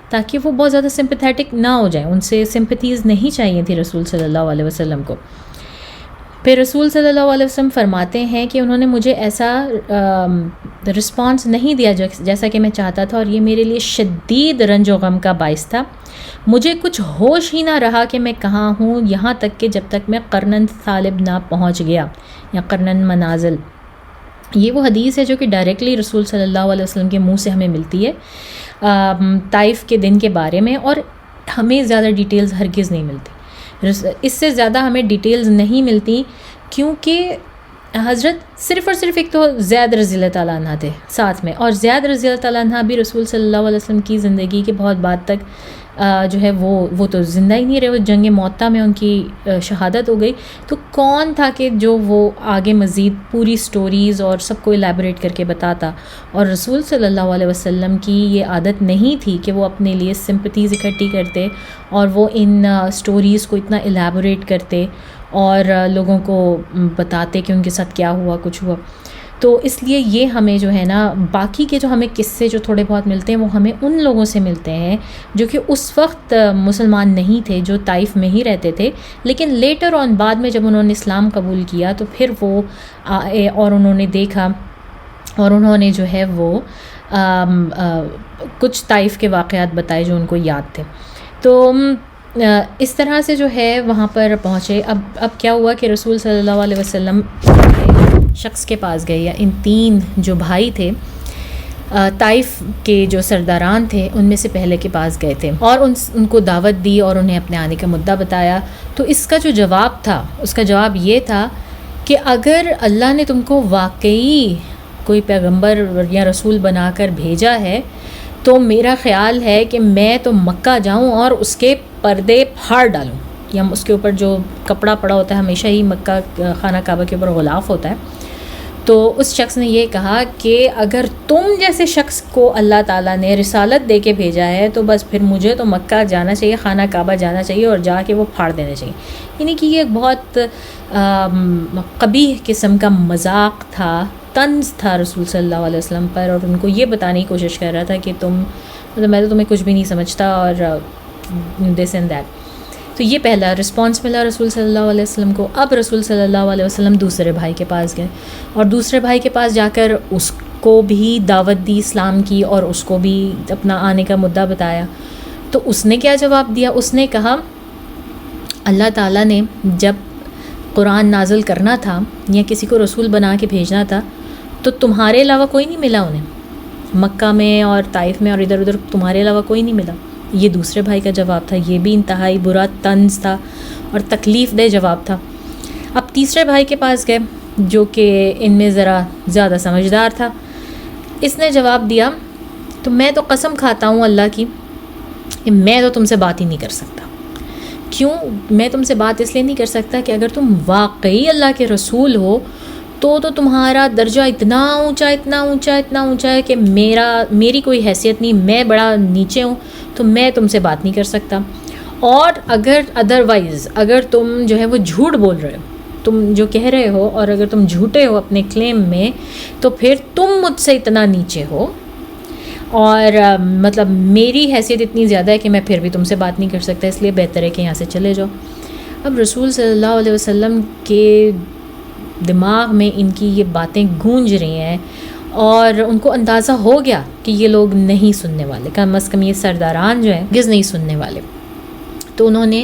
تاکہ وہ بہت زیادہ سمپیتھیٹک نہ ہو جائیں. ان سے سمپتھیز نہیں چاہیے تھی رسول صلی اللہ علیہ وسلم کو. پھر رسول صلی اللہ علیہ وسلم فرماتے ہیں کہ انہوں نے مجھے ایسا رسپانس نہیں دیا جیسا کہ میں چاہتا تھا، اور یہ میرے لیے شدید رنج و غم کا باعث تھا. مجھے کچھ ہوش ہی نہ رہا کہ میں کہاں ہوں، یہاں تک کہ جب تک میں قرنن ثالب نہ پہنچ گیا، یا قرنن منازل. یہ وہ حدیث ہے جو کہ ڈائریکٹلی رسول صلی اللہ علیہ وسلم کے منہ سے ہمیں ملتی ہے طائف کے دن کے بارے میں، اور ہمیں زیادہ ڈیٹیلز ہرگز نہیں ملتی. اس سے زیادہ ہمیں ڈیٹیلز نہیں ملتی کیونکہ حضرت صرف اور صرف ایک تو زید رضی اللہ تعالیٰ عنہ تھے ساتھ میں، اور زید رضی اللہ تعالیٰ عنہ بھی رسول صلی اللہ علیہ وسلم کی زندگی کے بہت بعد تک جو ہے وہ تو زندہ ہی نہیں رہے، وہ جنگ معطا میں ان کی شہادت ہو گئی. تو کون تھا کہ جو وہ آگے مزید پوری سٹوریز اور سب کو الیبوریٹ کر کے بتاتا؟ اور رسول صلی اللہ علیہ وسلم کی یہ عادت نہیں تھی کہ وہ اپنے لیے سمپتھیز اکٹھی کرتے اور وہ ان سٹوریز کو اتنا الیبوریٹ کرتے اور لوگوں کو بتاتے کہ ان کے ساتھ کیا ہوا، کچھ ہوا. تو اس لیے یہ ہمیں جو ہے نا باقی کے جو ہمیں قصے جو تھوڑے بہت ملتے ہیں وہ ہمیں ان لوگوں سے ملتے ہیں جو کہ اس وقت مسلمان نہیں تھے، جو طائف میں ہی رہتے تھے، لیکن لیٹر آن بعد میں جب انہوں نے اسلام قبول کیا تو پھر وہ آئے اور انہوں نے دیکھا اور انہوں نے جو ہے وہ کچھ طائف کے واقعات بتائے جو ان کو یاد تھے. تو اس طرح سے جو ہے وہاں پر پہنچے. اب کیا ہوا کہ رسول صلی اللہ علیہ وسلم شخص کے پاس گئے، یا ان 3 جو بھائی تھے طائف کے جو سرداران تھے ان میں سے پہلے کے پاس گئے تھے اور ان کو دعوت دی اور انہیں اپنے آنے کا مدعا بتایا. تو اس کا جو جواب تھا، اس کا جواب یہ تھا کہ اگر اللہ نے تم کو واقعی کوئی پیغمبر یا رسول بنا کر بھیجا ہے تو میرا خیال ہے کہ میں تو مکہ جاؤں اور اس کے پردے پھاڑ ڈالوں، یا اس کے اوپر جو کپڑا پڑا ہوتا ہے، ہمیشہ ہی مکہ خانہ کعبہ کے اوپر غلاف ہوتا ہے. تو اس شخص نے یہ کہا کہ اگر تم جیسے شخص کو اللہ تعالیٰ نے رسالت دے کے بھیجا ہے تو بس پھر مجھے تو مکہ جانا چاہیے، خانہ کعبہ جانا چاہیے اور جا کے وہ پھاڑ دینا چاہیے. یعنی کہ یہ ایک بہت قبیح قسم کا مذاق تھا، طنز تھا رسول صلی اللہ علیہ وسلم پر، اور ان کو یہ بتانے کی کوشش کر رہا تھا کہ میں تو تمہیں کچھ بھی نہیں سمجھتا اور دس اینڈ دیٹ. تو یہ پہلا رسپانس ملا رسول صلی اللہ علیہ وسلم کو. اب رسول صلی اللہ علیہ وسلم دوسرے بھائی کے پاس گئے اور دوسرے بھائی کے پاس جا کر اس کو بھی دعوت دی اسلام کی اور اس کو بھی اپنا آنے کا مدعا بتایا. تو اس نے کیا جواب دیا؟ اس نے کہا اللہ تعالیٰ نے جب قرآن نازل کرنا تھا یا کسی کو رسول بنا کے بھیجنا تھا تو تمہارے علاوہ کوئی نہیں ملا انہیں، مکہ میں اور طائف میں اور ادھر ادھر تمہارے علاوہ کوئی نہیں ملا. یہ دوسرے بھائی کا جواب تھا. یہ بھی انتہائی برا طنز تھا اور تکلیف دہ جواب تھا. اب تیسرے بھائی کے پاس گئے جو کہ ان میں ذرا زیادہ سمجھدار تھا. اس نے جواب دیا تو میں تو قسم کھاتا ہوں اللہ کی کہ میں تو تم سے بات ہی نہیں کر سکتا. کیوں میں تم سے بات اس لیے نہیں کر سکتا کہ اگر تم واقعی اللہ کے رسول ہو تو تمہارا درجہ اتنا اونچا ہے کہ میری کوئی حیثیت نہیں، میں بڑا نیچے ہوں، تو میں تم سے بات نہیں کر سکتا. اور اگر ادروائز اگر تم جو ہے وہ جھوٹ بول رہے ہو، تم جو کہہ رہے ہو اور اگر تم جھوٹے ہو اپنے کلیم میں، تو پھر تم مجھ سے اتنا نیچے ہو اور مطلب میری حیثیت اتنی زیادہ ہے کہ میں پھر بھی تم سے بات نہیں کر سکتا، اس لیے بہتر ہے کہ یہاں سے چلے جاؤ. اب رسول صلی اللہ علیہ وسلم کے دماغ میں ان کی یہ باتیں گونج رہی ہیں اور ان کو اندازہ ہو گیا کہ یہ لوگ نہیں سننے والے، کم از کم یہ سرداران جو ہیں گز نہیں سننے والے. تو انہوں نے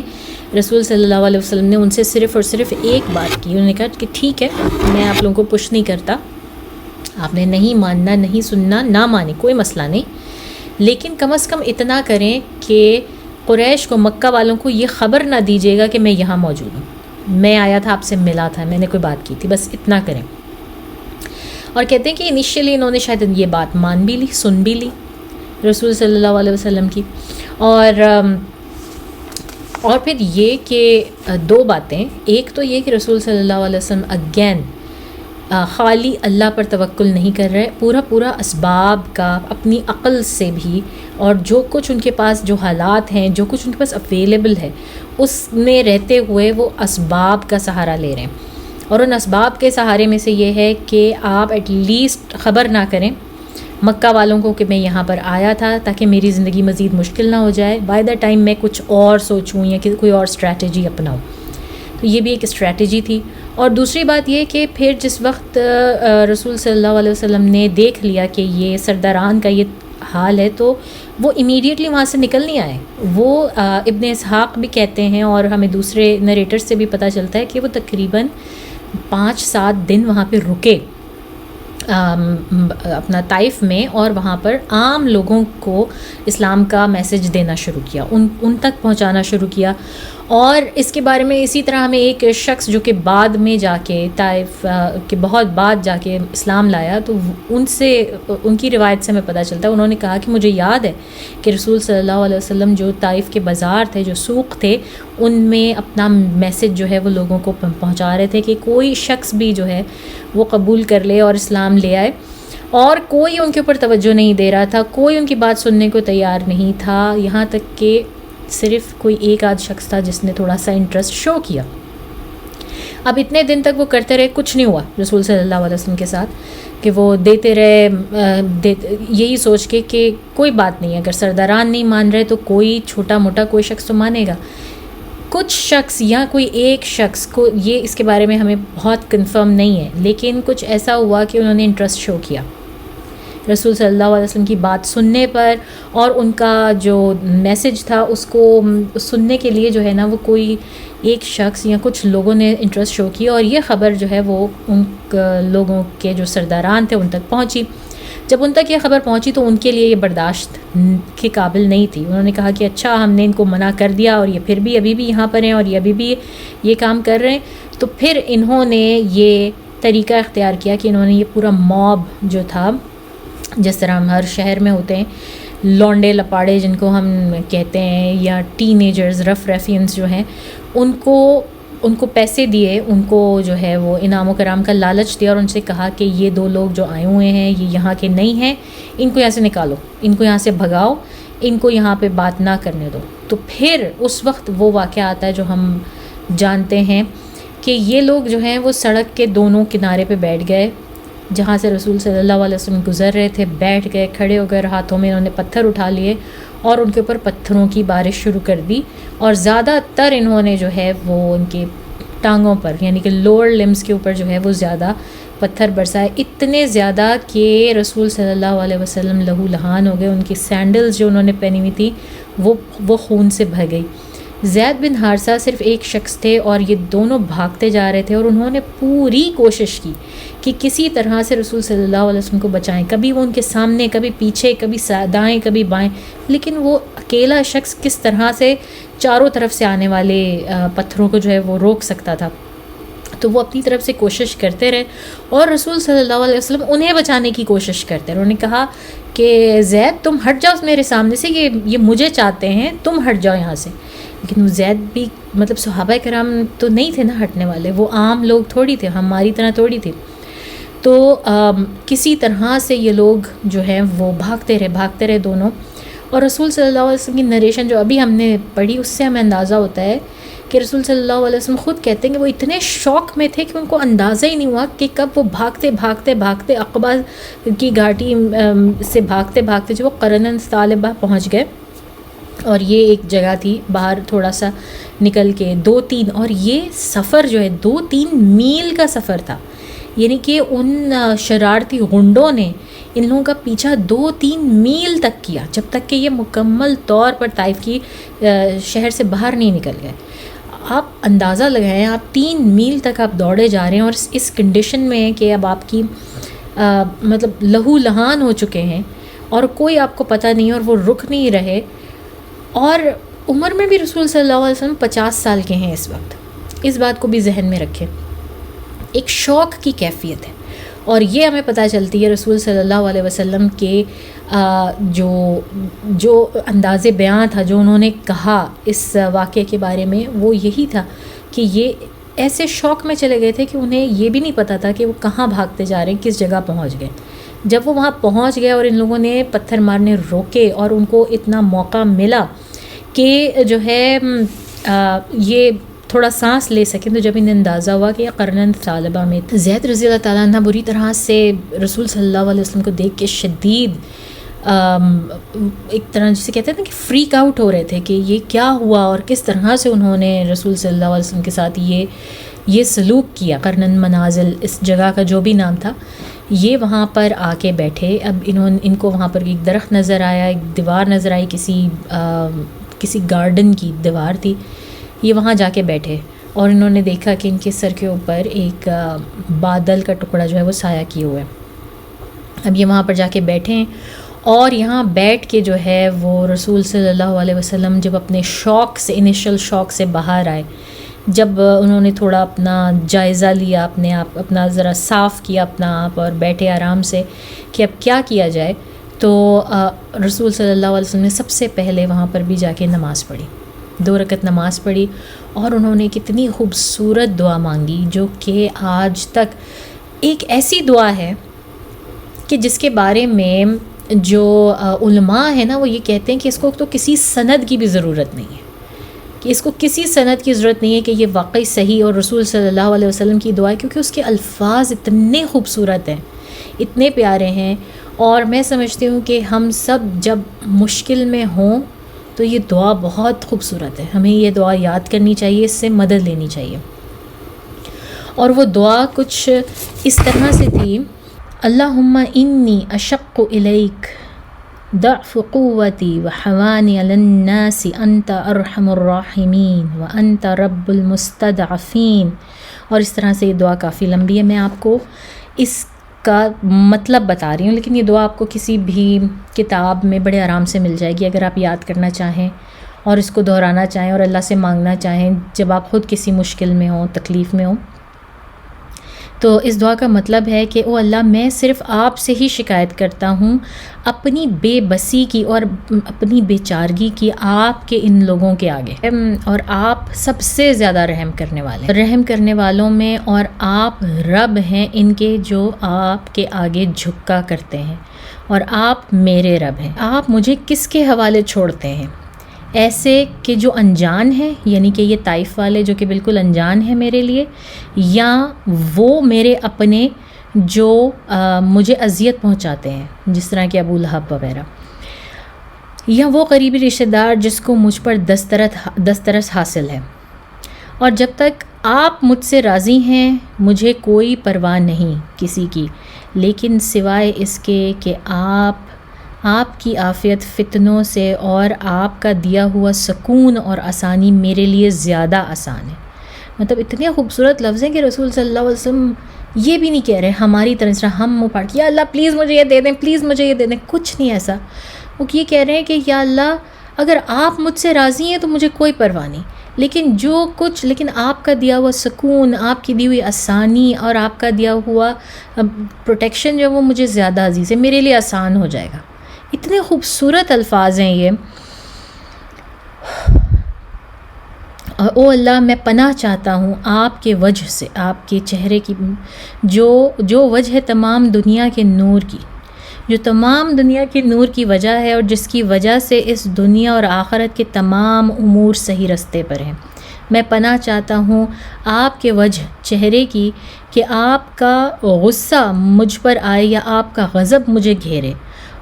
رسول صلی اللہ علیہ وسلم نے ان سے صرف اور صرف ایک بات کی. انہوں نے کہا کہ ٹھیک ہے، میں آپ لوگوں کو پش نہیں کرتا، آپ نے نہیں ماننا، نہیں سننا، نہ مانے، کوئی مسئلہ نہیں، لیکن کم از کم اتنا کریں کہ قریش کو، مکہ والوں کو یہ خبر نہ دیجیے گا کہ میں یہاں موجود ہوں، میں آیا تھا، آپ سے ملا تھا، میں نے کوئی بات کی تھی، بس اتنا کریں. اور کہتے ہیں کہ انیشیلی انہوں نے شاید یہ بات مان بھی لی، سن بھی لی رسول صلی اللہ علیہ وسلم کی. اور پھر یہ کہ 2 باتیں، ایک تو یہ کہ رسول صلی اللہ علیہ وسلم اگین خالی اللہ پر توکل نہیں کر رہے، پورا اسباب کا اپنی عقل سے بھی، اور جو کچھ ان کے پاس، جو حالات ہیں، جو کچھ ان کے پاس اویلیبل ہے، اس میں رہتے ہوئے وہ اسباب کا سہارا لے رہے ہیں. اور ان اسباب کے سہارے میں سے یہ ہے کہ آپ ایٹ لیسٹ خبر نہ کریں مکہ والوں کو کہ میں یہاں پر آیا تھا، تاکہ میری زندگی مزید مشکل نہ ہو جائے، بائی دا ٹائم میں کچھ اور سوچوں یا کوئی اور اسٹریٹجی اپناؤں. تو یہ بھی ایک اسٹریٹجی تھی. اور دوسری بات یہ کہ پھر جس وقت رسول صلی اللہ علیہ وسلم نے دیکھ لیا کہ یہ سرداران کا یہ حال ہے تو وہ امیڈیٹلی وہاں سے نکل نہیں آئے. وہ ابن اسحاق بھی کہتے ہیں اور ہمیں دوسرے نریٹر سے بھی پتہ چلتا ہے کہ وہ تقریباً 5-7 دن وہاں پہ رکے اپنا طائف میں، اور وہاں پر عام لوگوں کو اسلام کا میسج دینا شروع کیا، ان تک پہنچانا شروع کیا. اور اس کے بارے میں اسی طرح ہمیں ایک شخص جو کہ بعد میں جا کے طائف کے بہت بعد جا کے اسلام لایا، تو ان کی روایت سے ہمیں پتہ چلتا ہے، انہوں نے کہا کہ مجھے یاد ہے کہ رسول صلی اللہ علیہ وسلم جو طائف کے بازار تھے، جو سوق تھے، ان میں اپنا میسج جو ہے وہ لوگوں کو پہنچا رہے تھے کہ کوئی شخص بھی جو ہے وہ قبول کر لے اور اسلام لے آئے. اور کوئی ان کے اوپر توجہ نہیں دے رہا تھا، کوئی ان کی بات سننے کو تیار نہیں تھا، یہاں تک کہ صرف کوئی ایک آدھ شخص تھا جس نے تھوڑا سا انٹرسٹ شو کیا. اب اتنے دن تک وہ کرتے رہے, کچھ نہیں ہوا رسول صلی اللہ علیہ وسلم کے ساتھ, کہ وہ دیتے رہے یہی سوچ کے کہ کوئی بات نہیں, اگر سرداران نہیں مان رہے تو کوئی چھوٹا موٹا کوئی شخص تو مانے گا. کچھ شخص یا کوئی ایک شخص کو, یہ اس کے بارے میں ہمیں بہت کنفرم نہیں ہے, لیکن کچھ ایسا ہوا کہ انہوں نے انٹرسٹ شو کیا رسول صلی اللہ علیہ وسلم کی بات سننے پر, اور ان کا جو میسج تھا اس کو سننے کے لیے جو ہے نا وہ کوئی ایک شخص یا کچھ لوگوں نے انٹرسٹ شو کیا, اور یہ خبر جو ہے وہ ان لوگوں کے جو سرداران تھے ان تک پہنچی. جب ان تک یہ خبر پہنچی تو ان کے لیے یہ برداشت کے قابل نہیں تھی. انہوں نے کہا کہ اچھا ہم نے ان کو منع کر دیا اور یہ پھر بھی ابھی بھی یہاں پر ہیں اور یہ ابھی بھی یہ کام کر رہے ہیں. تو پھر انہوں نے یہ طریقہ اختیار کیا کہ انہوں نے یہ پورا موب جو تھا, جس طرح ہم ہر شہر میں ہوتے ہیں لونڈے لپاڑے جن کو ہم کہتے ہیں, یا ٹین ایجرز رف ریفینس جو ہیں, ان کو پیسے دیے, ان کو جو ہے وہ انعام و کرام کا لالچ دیا, اور ان سے کہا کہ یہ 2 لوگ جو آئے ہوئے ہیں یہ یہاں کے نہیں ہیں, ان کو یہاں سے نکالو, ان کو یہاں سے بھگاؤ, ان کو یہاں پہ بات نہ کرنے دو. تو پھر اس وقت وہ واقعہ آتا ہے جو ہم جانتے ہیں کہ یہ لوگ جو ہیں وہ سڑک کے دونوں کنارے پہ بیٹھ گئے, جہاں سے رسول صلی اللہ علیہ وسلم گزر رہے تھے, بیٹھ گئے, کھڑے ہو گئے, ہاتھوں میں انہوں نے پتھر اٹھا لیے اور ان کے اوپر پتھروں کی بارش شروع کر دی, اور زیادہ تر انہوں نے جو ہے وہ ان کے ٹانگوں پر یعنی کہ لوور لمز کے اوپر جو ہے وہ زیادہ پتھر برسائے, اتنے زیادہ کہ رسول صلی اللہ علیہ وسلم لہو لہان ہو گئے. ان کی سینڈلز جو انہوں نے پہنی ہوئی تھی وہ خون سے بہہ گئی. زید بن حارثہ صرف ایک شخص تھے اور یہ دونوں بھاگتے جا رہے تھے, اور انہوں نے پوری کوشش کی کہ کسی طرح سے رسول صلی اللہ علیہ وسلم کو بچائیں. کبھی وہ ان کے سامنے, کبھی پیچھے, کبھی دائیں, کبھی بائیں, لیکن وہ اکیلا شخص کس طرح سے چاروں طرف سے آنے والے پتھروں کو جو ہے وہ روک سکتا تھا. تو وہ اپنی طرف سے کوشش کرتے رہے, اور رسول صلی اللہ علیہ وسلم انہیں بچانے کی کوشش کرتے رہے. انہوں نے کہا کہ زید تم ہٹ جاؤ میرے سامنے سے, یہ مجھے چاہتے ہیں, تم ہٹ جاؤ یہاں سے. لیکن وہ زید بھی مطلب صحابہ کرام تو نہیں تھے نا ہٹنے والے, وہ عام لوگ تھوڑی تھے, ہماری طرح تھوڑی تھے. تو کسی طرح سے یہ لوگ جو ہیں وہ بھاگتے رہے دونوں. اور رسول صلی اللہ علیہ وسلم کی نریشن جو ابھی ہم نے پڑھی اس سے ہمیں اندازہ ہوتا ہے کہ رسول صلی اللہ علیہ وسلم خود کہتے ہیں کہ وہ اتنے شوق میں تھے کہ ان کو اندازہ ہی نہیں ہوا کہ کب وہ بھاگتے عقبہ کی گھاٹی سے بھاگتے جو وہ قرن ثعلبہ پہنچ گئے. اور یہ ایک جگہ تھی باہر تھوڑا سا نکل کے 2-3, اور یہ سفر جو ہے 2-3 میل کا سفر تھا. یعنی کہ ان شرارتی غنڈوں نے ان لوگوں کا پیچھا 2-3 میل تک کیا, جب تک کہ یہ مکمل طور پر طائف کی شہر سے باہر نہیں نکل گئے. آپ اندازہ لگائیں, آپ 3 میل تک آپ دوڑے جا رہے ہیں, اور اس کنڈیشن میں ہے کہ اب آپ کی مطلب لہو لہان ہو چکے ہیں, اور کوئی آپ کو پتہ نہیں, اور وہ رک نہیں رہے. اور عمر میں بھی رسول صلی اللہ علیہ وسلم 50 سال کے ہیں اس وقت, اس بات کو بھی ذہن میں رکھیں. ایک شوق کی کیفیت ہے, اور یہ ہمیں پتہ چلتی ہے رسول صلی اللہ علیہ وسلم کے جو انداز بیان تھا, جو انہوں نے کہا اس واقعے کے بارے میں, وہ یہی تھا کہ یہ ایسے شوق میں چلے گئے تھے کہ انہیں یہ بھی نہیں پتہ تھا کہ وہ کہاں بھاگتے جا رہے ہیں, کس جگہ پہنچ گئے. جب وہ وہاں پہنچ گئے اور ان لوگوں نے پتھر مارنے روکے, اور ان کو اتنا موقع ملا کہ جو ہے یہ تھوڑا سانس لے سکیں, تو جب انہیں اندازہ ہوا کہ یہ قرن ثعلبہ میں, زید رضی اللہ تعالیٰ عنہ بری طرح سے رسول صلی اللہ علیہ وسلم کو دیکھ کے شدید ایک طرح جسے کہتے ہیں نا کہ فریک آؤٹ ہو رہے تھے کہ یہ کیا ہوا, اور کس طرح سے انہوں نے رسول صلی اللہ علیہ وسلم کے ساتھ یہ سلوک کیا. قرن منازل اس جگہ کا جو بھی نام تھا, یہ وہاں پر آ کے بیٹھے. اب ان کو وہاں پر ایک درخت نظر آیا, ایک دیوار نظر آئی, کسی گارڈن کی دیوار تھی. یہ وہاں جا کے بیٹھے, اور انہوں نے دیکھا کہ ان کے سر کے اوپر ایک بادل کا ٹکڑا جو ہے وہ سایہ کیے ہوئے. اب یہ وہاں پر جا کے بیٹھے, اور یہاں بیٹھ کے جو ہے وہ رسول صلی اللہ علیہ وسلم جب اپنے شوق سے, انیشل شوق سے باہر آئے, جب انہوں نے تھوڑا اپنا جائزہ لیا, اپنے آپ اپنا ذرا صاف کیا اپنا آپ, اور بیٹھے آرام سے کہ اب کیا کیا جائے, تو رسول صلی اللہ علیہ وسلم نے سب سے پہلے وہاں پر بھی جا کے نماز پڑھی, 2 رکعت نماز پڑھی. اور انہوں نے کتنی خوبصورت دعا مانگی, جو کہ آج تک ایک ایسی دعا ہے کہ جس کے بارے میں جو علماء ہیں نا وہ یہ کہتے ہیں کہ اس کو تو کسی سند کی بھی ضرورت نہیں ہے, کہ اس کو کسی سند کی ضرورت نہیں ہے کہ یہ واقعی صحیح اور رسول صلی اللہ علیہ وسلم کی دعا ہے، کیونکہ اس کے الفاظ اتنے خوبصورت ہیں، اتنے پیارے ہیں. اور میں سمجھتی ہوں کہ ہم سب جب مشکل میں ہوں تو یہ دعا بہت خوبصورت ہے، ہمیں یہ دعا یاد کرنی چاہیے، اس سے مدد لینی چاہیے. اور وہ دعا کچھ اس طرح سے تھی: اللہم انی اشق الیک ضعف قوتی وحوانی علی الناس انت ارحم الراحمین وانت رب المستضعفین. اور اس طرح سے یہ دعا کافی لمبی ہے، میں آپ کو اس کا مطلب بتا رہی ہوں، لیکن یہ دعا آپ کو کسی بھی کتاب میں بڑے آرام سے مل جائے گی اگر آپ یاد کرنا چاہیں اور اس کو دہرانا چاہیں اور اللہ سے مانگنا چاہیں جب آپ خود کسی مشکل میں ہوں، تکلیف میں ہوں. تو اس دعا کا مطلب ہے کہ او اللہ، میں صرف آپ سے ہی شکایت کرتا ہوں اپنی بے بسی کی اور اپنی بے چارگی کی آپ کے ان لوگوں کے آگے، اور آپ سب سے زیادہ رحم کرنے والے، رحم کرنے والوں میں، اور آپ رب ہیں ان کے جو آپ کے آگے جھکا کرتے ہیں، اور آپ میرے رب ہیں. آپ مجھے کس کے حوالے چھوڑتے ہیں؟ ایسے کہ جو انجان ہیں، یعنی کہ یہ طائف والے جو کہ بالکل انجان ہیں میرے لیے، یا وہ میرے اپنے جو مجھے اذیت پہنچاتے ہیں جس طرح کہ ابو لہب وغیرہ، یا وہ قریبی رشتہ دار جس کو مجھ پر دسترس حاصل ہے. اور جب تک آپ مجھ سے راضی ہیں مجھے کوئی پرواہ نہیں کسی کی، لیکن سوائے اس کے کہ آپ کی عافیت فتنوں سے اور آپ کا دیا ہوا سکون اور آسانی میرے لیے زیادہ آسان ہے. مطلب اتنے خوبصورت لفظ ہیں کہ رسول صلی اللہ علیہ وسلم یہ بھی نہیں کہہ رہے ہماری طرح ہم منہ پھاڑ کے یا اللہ پلیز مجھے یہ دے دیں، پلیز مجھے یہ دے دیں، کچھ نہیں ایسا. وہ یہ کہہ رہے ہیں کہ یا اللہ اگر آپ مجھ سے راضی ہیں تو مجھے کوئی پرواہ نہیں، لیکن آپ کا دیا ہوا سکون، آپ کی دی ہوئی آسانی اور آپ کا دیا ہوا پروٹیکشن جو وہ مجھے زیادہ عزیز ہے، میرے لیے آسان ہو جائے گا. اتنے خوبصورت الفاظ ہیں یہ. او اللہ، میں پناہ چاہتا ہوں آپ کے وجہ سے، آپ کے چہرے کی جو وجہ ہے تمام دنیا کے نور کی، جو تمام دنیا کے نور کی وجہ ہے اور جس کی وجہ سے اس دنیا اور آخرت کے تمام امور صحیح رستے پر ہیں. میں پناہ چاہتا ہوں آپ کے وجہ چہرے کی کہ آپ کا غصہ مجھ پر آئے یا آپ کا غضب مجھے گھیرے،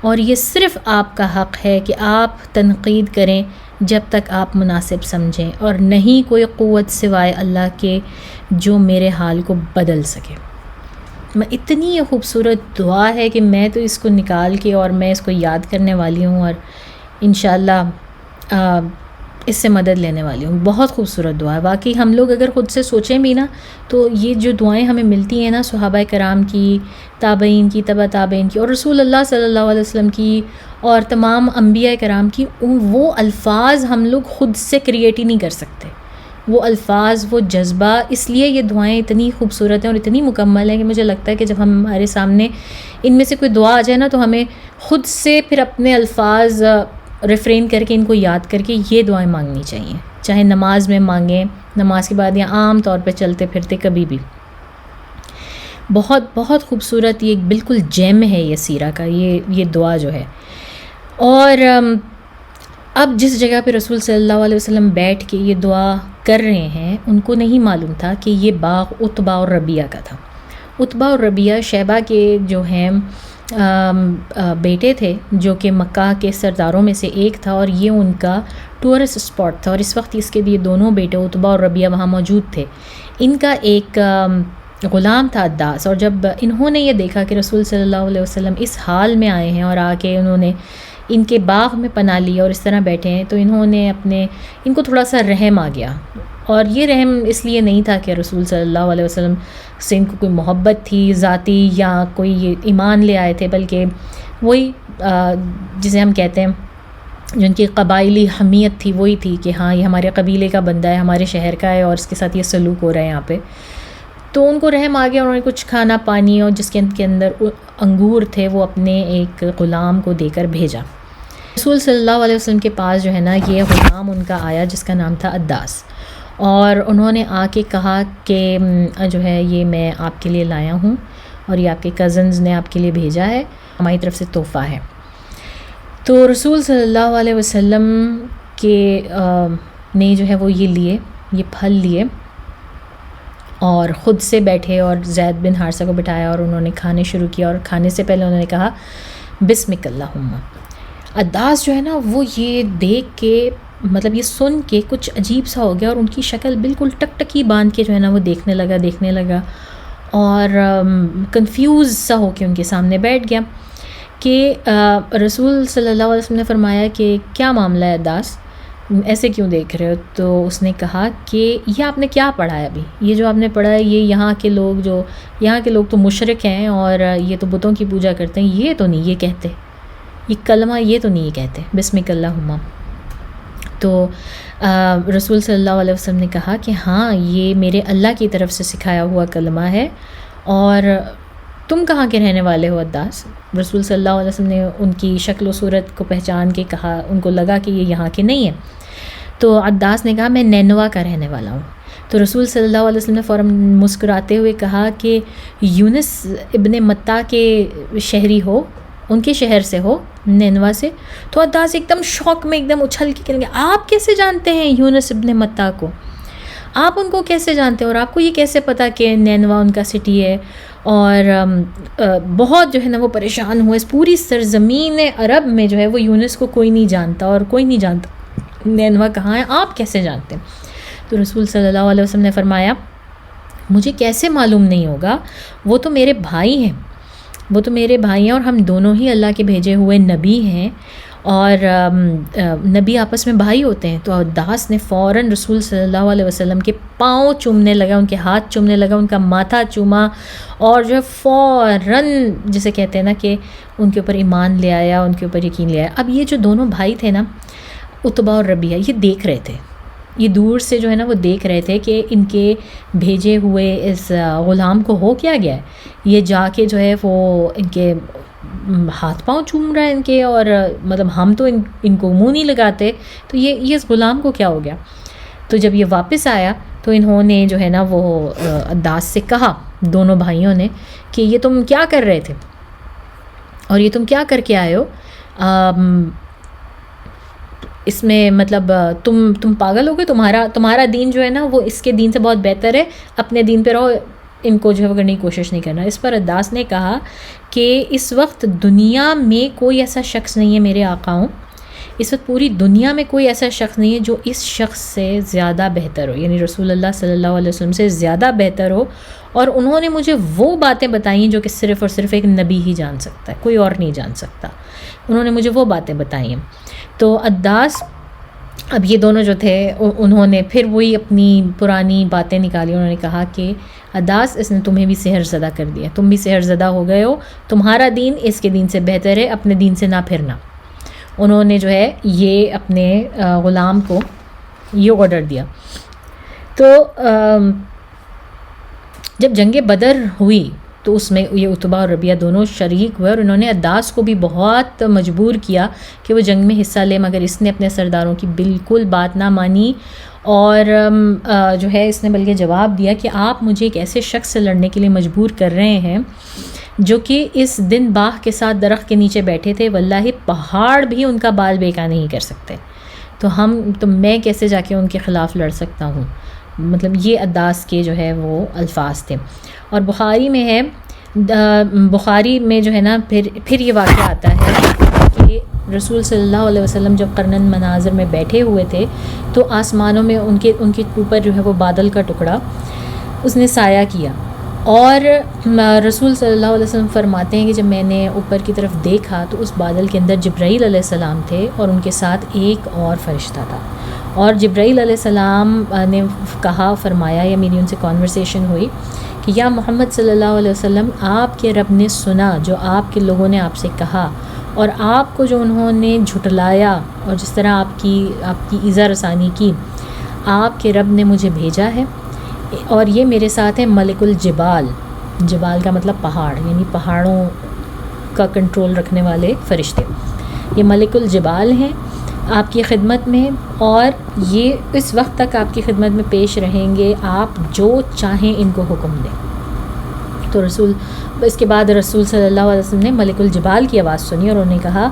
اور یہ صرف آپ کا حق ہے کہ آپ تنقید کریں جب تک آپ مناسب سمجھیں، اور نہیں کوئی قوت سوائے اللہ کے جو میرے حال کو بدل سکے. اتنی یہ خوبصورت دعا ہے کہ میں تو اس کو نکال کے اور میں اس کو یاد کرنے والی ہوں اور انشاءاللہ اس سے مدد لینے والی ہوں. بہت خوبصورت دعا ہے واقعی. ہم لوگ اگر خود سے سوچیں بھی نا تو یہ جو دعائیں ہمیں ملتی ہیں نا صحابہ کرام کی، تابعین کی، تبع تابعین کی، اور رسول اللہ صلی اللہ علیہ وسلم کی، اور تمام انبیاء کرام کی، وہ الفاظ ہم لوگ خود سے کریٹ ہی نہیں کر سکتے. وہ الفاظ، وہ جذبہ، اس لیے یہ دعائیں اتنی خوبصورت ہیں اور اتنی مکمل ہیں کہ مجھے لگتا ہے کہ جب ہمارے سامنے ان میں سے کوئی دعا آ جائے نا تو ہمیں خود سے پھر اپنے الفاظ ریفرین کر کے ان کو یاد کر کے یہ دعائیں مانگنی چاہیے، چاہے نماز میں مانگیں، نماز کے بعد یا عام طور پہ چلتے پھرتے کبھی بھی. بہت بہت خوبصورت، یہ بالکل جیم ہے یہ سیرہ کا یہ دعا جو ہے. اور اب جس جگہ پہ رسول صلی اللہ علیہ وسلم بیٹھ کے یہ دعا کر رہے ہیں ان کو نہیں معلوم تھا کہ یہ باغ عتبہ اور ربیعہ کا تھا. عتبہ اور ربیعہ شیبہ کے جو ہیں بیٹے تھے، جو کہ مکہ کے سرداروں میں سے ایک تھا، اور یہ ان کا ٹورسٹ اسپاٹ تھا. اور اس وقت اس کے یہ دونوں بیٹے عتبہ اور ربیعہ وہاں موجود تھے. ان کا ایک غلام تھا عداس، اور جب انہوں نے یہ دیکھا کہ رسول صلی اللہ علیہ وسلم اس حال میں آئے ہیں اور آ کے انہوں نے ان کے باغ میں پناہ لی اور اس طرح بیٹھے ہیں، تو انہوں نے ان کو تھوڑا سا رحم آ گیا. اور یہ رحم اس لیے نہیں تھا کہ رسول صلی اللہ علیہ وسلم سے ان کو کوئی محبت تھی ذاتی یا کوئی ایمان لے آئے تھے، بلکہ وہی جسے ہم کہتے ہیں جو ان کی قبائلی حمیت تھی وہی تھی کہ ہاں یہ ہمارے قبیلے کا بندہ ہے، ہمارے شہر کا ہے اور اس کے ساتھ یہ سلوک ہو رہا ہے یہاں پہ. تو ان کو رحم آ گیا اور انہوں نے کچھ کھانا پانی اور جس کے اندر انگور تھے وہ اپنے ایک غلام کو دے کر بھیجا. رسول صلی اللہ علیہ وسلم کے پاس جو ہے نا یہ غلام ان کا آیا جس کا نام تھا عداس، اور انہوں نے آ کے کہا کہ جو ہے یہ میں آپ کے لیے لایا ہوں اور یہ آپ کے کزنز نے آپ کے لیے بھیجا ہے، ہماری طرف سے تحفہ ہے. تو رسول صلی اللہ علیہ وسلم کے نے جو ہے وہ یہ پھل لیے اور خود سے بیٹھے اور زید بن حارثہ کو بٹھایا اور انہوں نے کھانے شروع کیا، اور کھانے سے پہلے انہوں نے کہا بسمک اللہم۔ عداس جو ہے نا وہ یہ دیکھ کے مطلب یہ سن کے کچھ عجیب سا ہو گیا، اور ان کی شکل بالکل ٹکٹکی باندھ کے جو ہے نا وہ دیکھنے لگا اور کنفیوز سا ہو کے ان کے سامنے بیٹھ گیا کہ رسول صلی اللہ علیہ وسلم نے فرمایا کہ کیا معاملہ ہے عداس، ایسے کیوں دیکھ رہے ہو؟ تو اس نے کہا کہ یہ آپ نے کیا پڑھا ہے ابھی، یہ جو آپ نے پڑھا ہے یہ یہاں کے لوگ تو مشرک ہیں اور یہ تو بتوں کی پوجا کرتے ہیں، یہ تو نہیں یہ کہتے، یہ کلمہ یہ تو نہیں یہ کہتے بسمک اللہم۔ تو رسول صلی اللہ علیہ وسلم نے کہا کہ ہاں یہ میرے اللہ کی طرف سے سکھایا ہوا کلمہ ہے، اور تم کہاں کے رہنے والے ہو عداس؟ رسول صلی اللہ علیہ وسلم نے ان کی شکل و صورت کو پہچان کے کہا، ان کو لگا کہ یہ یہاں کے نہیں ہیں، تو عداس نے کہا میں نینوا کا رہنے والا ہوں۔ تو رسول صلی اللہ علیہ وسلم نے فوراً مسکراتے ہوئے کہا کہ یونس ابن متا کے شہری ہو، ان کے شہر سے ہو، نینوا سے؟ تو عداس ایک دم شوق میں ایک دم اچھل کے کہنے لگے آپ کیسے جانتے ہیں یونس ابن متا کو؟ آپ ان کو کیسے جانتے ہیں، اور آپ کو یہ کیسے پتا کہ نینوا ان کا سٹی ہے؟ اور بہت جو ہے نا وہ پریشان ہوئے، اس پوری سرزمین عرب میں جو ہے وہ یونس کو کوئی نہیں جانتا، اور کوئی نہیں جانتا نینوا کہاں ہے، آپ کیسے جانتے ہیں؟ تو رسول صلی اللہ علیہ وسلم نے فرمایا مجھے کیسے معلوم نہیں ہوگا، وہ تو میرے بھائی ہیں اور ہم دونوں ہی اللہ کے بھیجے ہوئے نبی ہیں، اور نبی آپس میں بھائی ہوتے ہیں۔ تو عداس نے فوراً رسول صلی اللہ علیہ وسلم کے پاؤں چومنے لگا، ان کے ہاتھ چومنے لگا، ان کا ماتھا چوما، اور جو ہے فوراً جسے کہتے ہیں نا کہ ان کے اوپر ایمان لے آیا، ان کے اوپر یقین لے آیا۔ اب یہ جو دونوں بھائی تھے نا عتبہ اور ربیعہ، یہ دیکھ رہے تھے، یہ دور سے جو ہے نا وہ دیکھ رہے تھے کہ ان کے بھیجے ہوئے اس غلام کو ہو کیا گیا ہے، یہ جا کے جو ہے وہ ان کے ہاتھ پاؤں چوم رہا ہے ان کے، اور مطلب ہم تو ان کو منہ نہیں لگاتے، تو یہ اس غلام کو کیا ہو گیا؟ تو جب یہ واپس آیا تو انہوں نے جو ہے نا وہ عداس سے کہا، دونوں بھائیوں نے، کہ یہ تم کیا کر رہے تھے اور یہ تم کیا کر کے آئے ہو؟ اس میں مطلب تم پاگل ہو گئے، تمہارا دین جو ہے نا وہ اس کے دین سے بہت بہتر ہے، اپنے دین پہ رہو، ان کو جو ہے وہ کرنے کی کوشش نہیں کرنا۔ اس پر عداس نے کہا کہ اس وقت دنیا میں کوئی ایسا شخص نہیں ہے میرے آقاؤں، اس وقت پوری دنیا میں کوئی ایسا شخص نہیں ہے جو اس شخص سے زیادہ بہتر ہو، یعنی رسول اللہ صلی اللہ علیہ وسلم سے زیادہ بہتر ہو، اور انہوں نے مجھے وہ باتیں بتائیں جو کہ صرف اور صرف ایک نبی ہی جان سکتا ہے، کوئی اور نہیں جان سکتا، انہوں نے مجھے وہ باتیں بتائی ہیں۔ تو عداس، اب یہ دونوں جو تھے انہوں نے پھر وہی اپنی پرانی باتیں نکالی، انہوں نے کہا کہ عداس اس نے تمہیں بھی سحر زدہ کر دیا، تم بھی سحر زدہ ہو گئے ہو، تمہارا دین اس کے دین سے بہتر ہے، اپنے دین سے نہ پھرنا۔ انہوں نے جو ہے یہ اپنے غلام کو یہ آرڈر دیا۔ تو جب جنگ بدر ہوئی تو اس میں یہ عتبہ اور ربیعہ دونوں شریک ہوئے، اور انہوں نے عداس کو بھی بہت مجبور کیا کہ وہ جنگ میں حصہ لے، مگر اس نے اپنے سرداروں کی بالکل بات نہ مانی، اور جو ہے اس نے بلکہ جواب دیا کہ آپ مجھے ایک ایسے شخص سے لڑنے کے لیے مجبور کر رہے ہیں جو کہ اس دن باغ کے ساتھ درخت کے نیچے بیٹھے تھے، واللہ پہاڑ بھی ان کا بال بیکا نہیں کر سکتے، تو میں کیسے جا کے ان کے خلاف لڑ سکتا ہوں؟ مطلب یہ عداس کے جو ہے وہ الفاظ تھے۔ اور بخاری میں ہے، بخاری میں جو ہے نا پھر یہ واقعہ آتا ہے کہ رسول صلی اللہ علیہ وسلم جب قرنن مناظر میں بیٹھے ہوئے تھے تو آسمانوں میں ان کے اوپر جو ہے وہ بادل کا ٹکڑا اس نے سایہ کیا، اور رسول صلی اللہ علیہ وسلم فرماتے ہیں کہ جب میں نے اوپر کی طرف دیکھا تو اس بادل کے اندر جبرائیل علیہ السلام تھے، اور ان کے ساتھ ایک اور فرشتہ تھا، اور جبرائیل علیہ السلام نے کہا، فرمایا، یا میری ان سے کنورسیشن ہوئی کہ یا محمد صلی اللہ علیہ وسلم، آپ کے رب نے سنا جو آپ کے لوگوں نے آپ سے کہا، اور آپ کو جو انہوں نے جھٹلایا اور جس طرح آپ کی ایذا رسانی کی، آپ کے رب نے مجھے بھیجا ہے، اور یہ میرے ساتھ ہے ملک الجبال، جبال کا مطلب پہاڑ، یعنی پہاڑوں کا کنٹرول رکھنے والے فرشتے، یہ ملک الجبال ہیں آپ کی خدمت میں، اور یہ اس وقت تک آپ کی خدمت میں پیش رہیں گے، آپ جو چاہیں ان کو حکم دیں۔ تو اس کے بعد رسول صلی اللہ علیہ وسلم نے ملک الجبال کی آواز سنی، اور انہوں نے کہا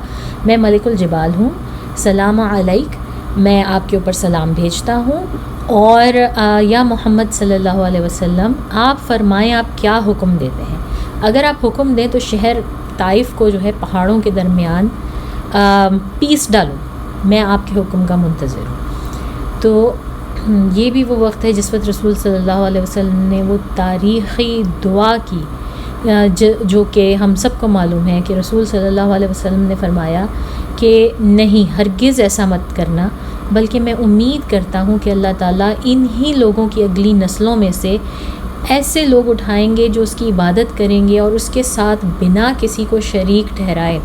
میں ملک الجبال ہوں، سلام علیک، میں آپ کے اوپر سلام بھیجتا ہوں، اور یا محمد صلی اللہ علیہ وسلم آپ فرمائیں آپ کیا حکم دیتے ہیں؟ اگر آپ حکم دیں تو شہر طائف کو جو ہے پہاڑوں کے درمیان پیس ڈالوں، میں آپ کے حکم کا منتظر ہوں۔ تو یہ بھی وہ وقت ہے جس وقت رسول صلی اللہ علیہ وسلم نے وہ تاریخی دعا کی، جو کہ ہم سب کو معلوم ہے کہ رسول صلی اللہ علیہ وسلم نے فرمایا کہ نہیں، ہرگز ایسا مت کرنا، بلکہ میں امید کرتا ہوں کہ اللہ تعالیٰ انہی لوگوں کی اگلی نسلوں میں سے ایسے لوگ اٹھائیں گے جو اس کی عبادت کریں گے اور اس کے ساتھ بنا کسی کو شریک ٹھہرائے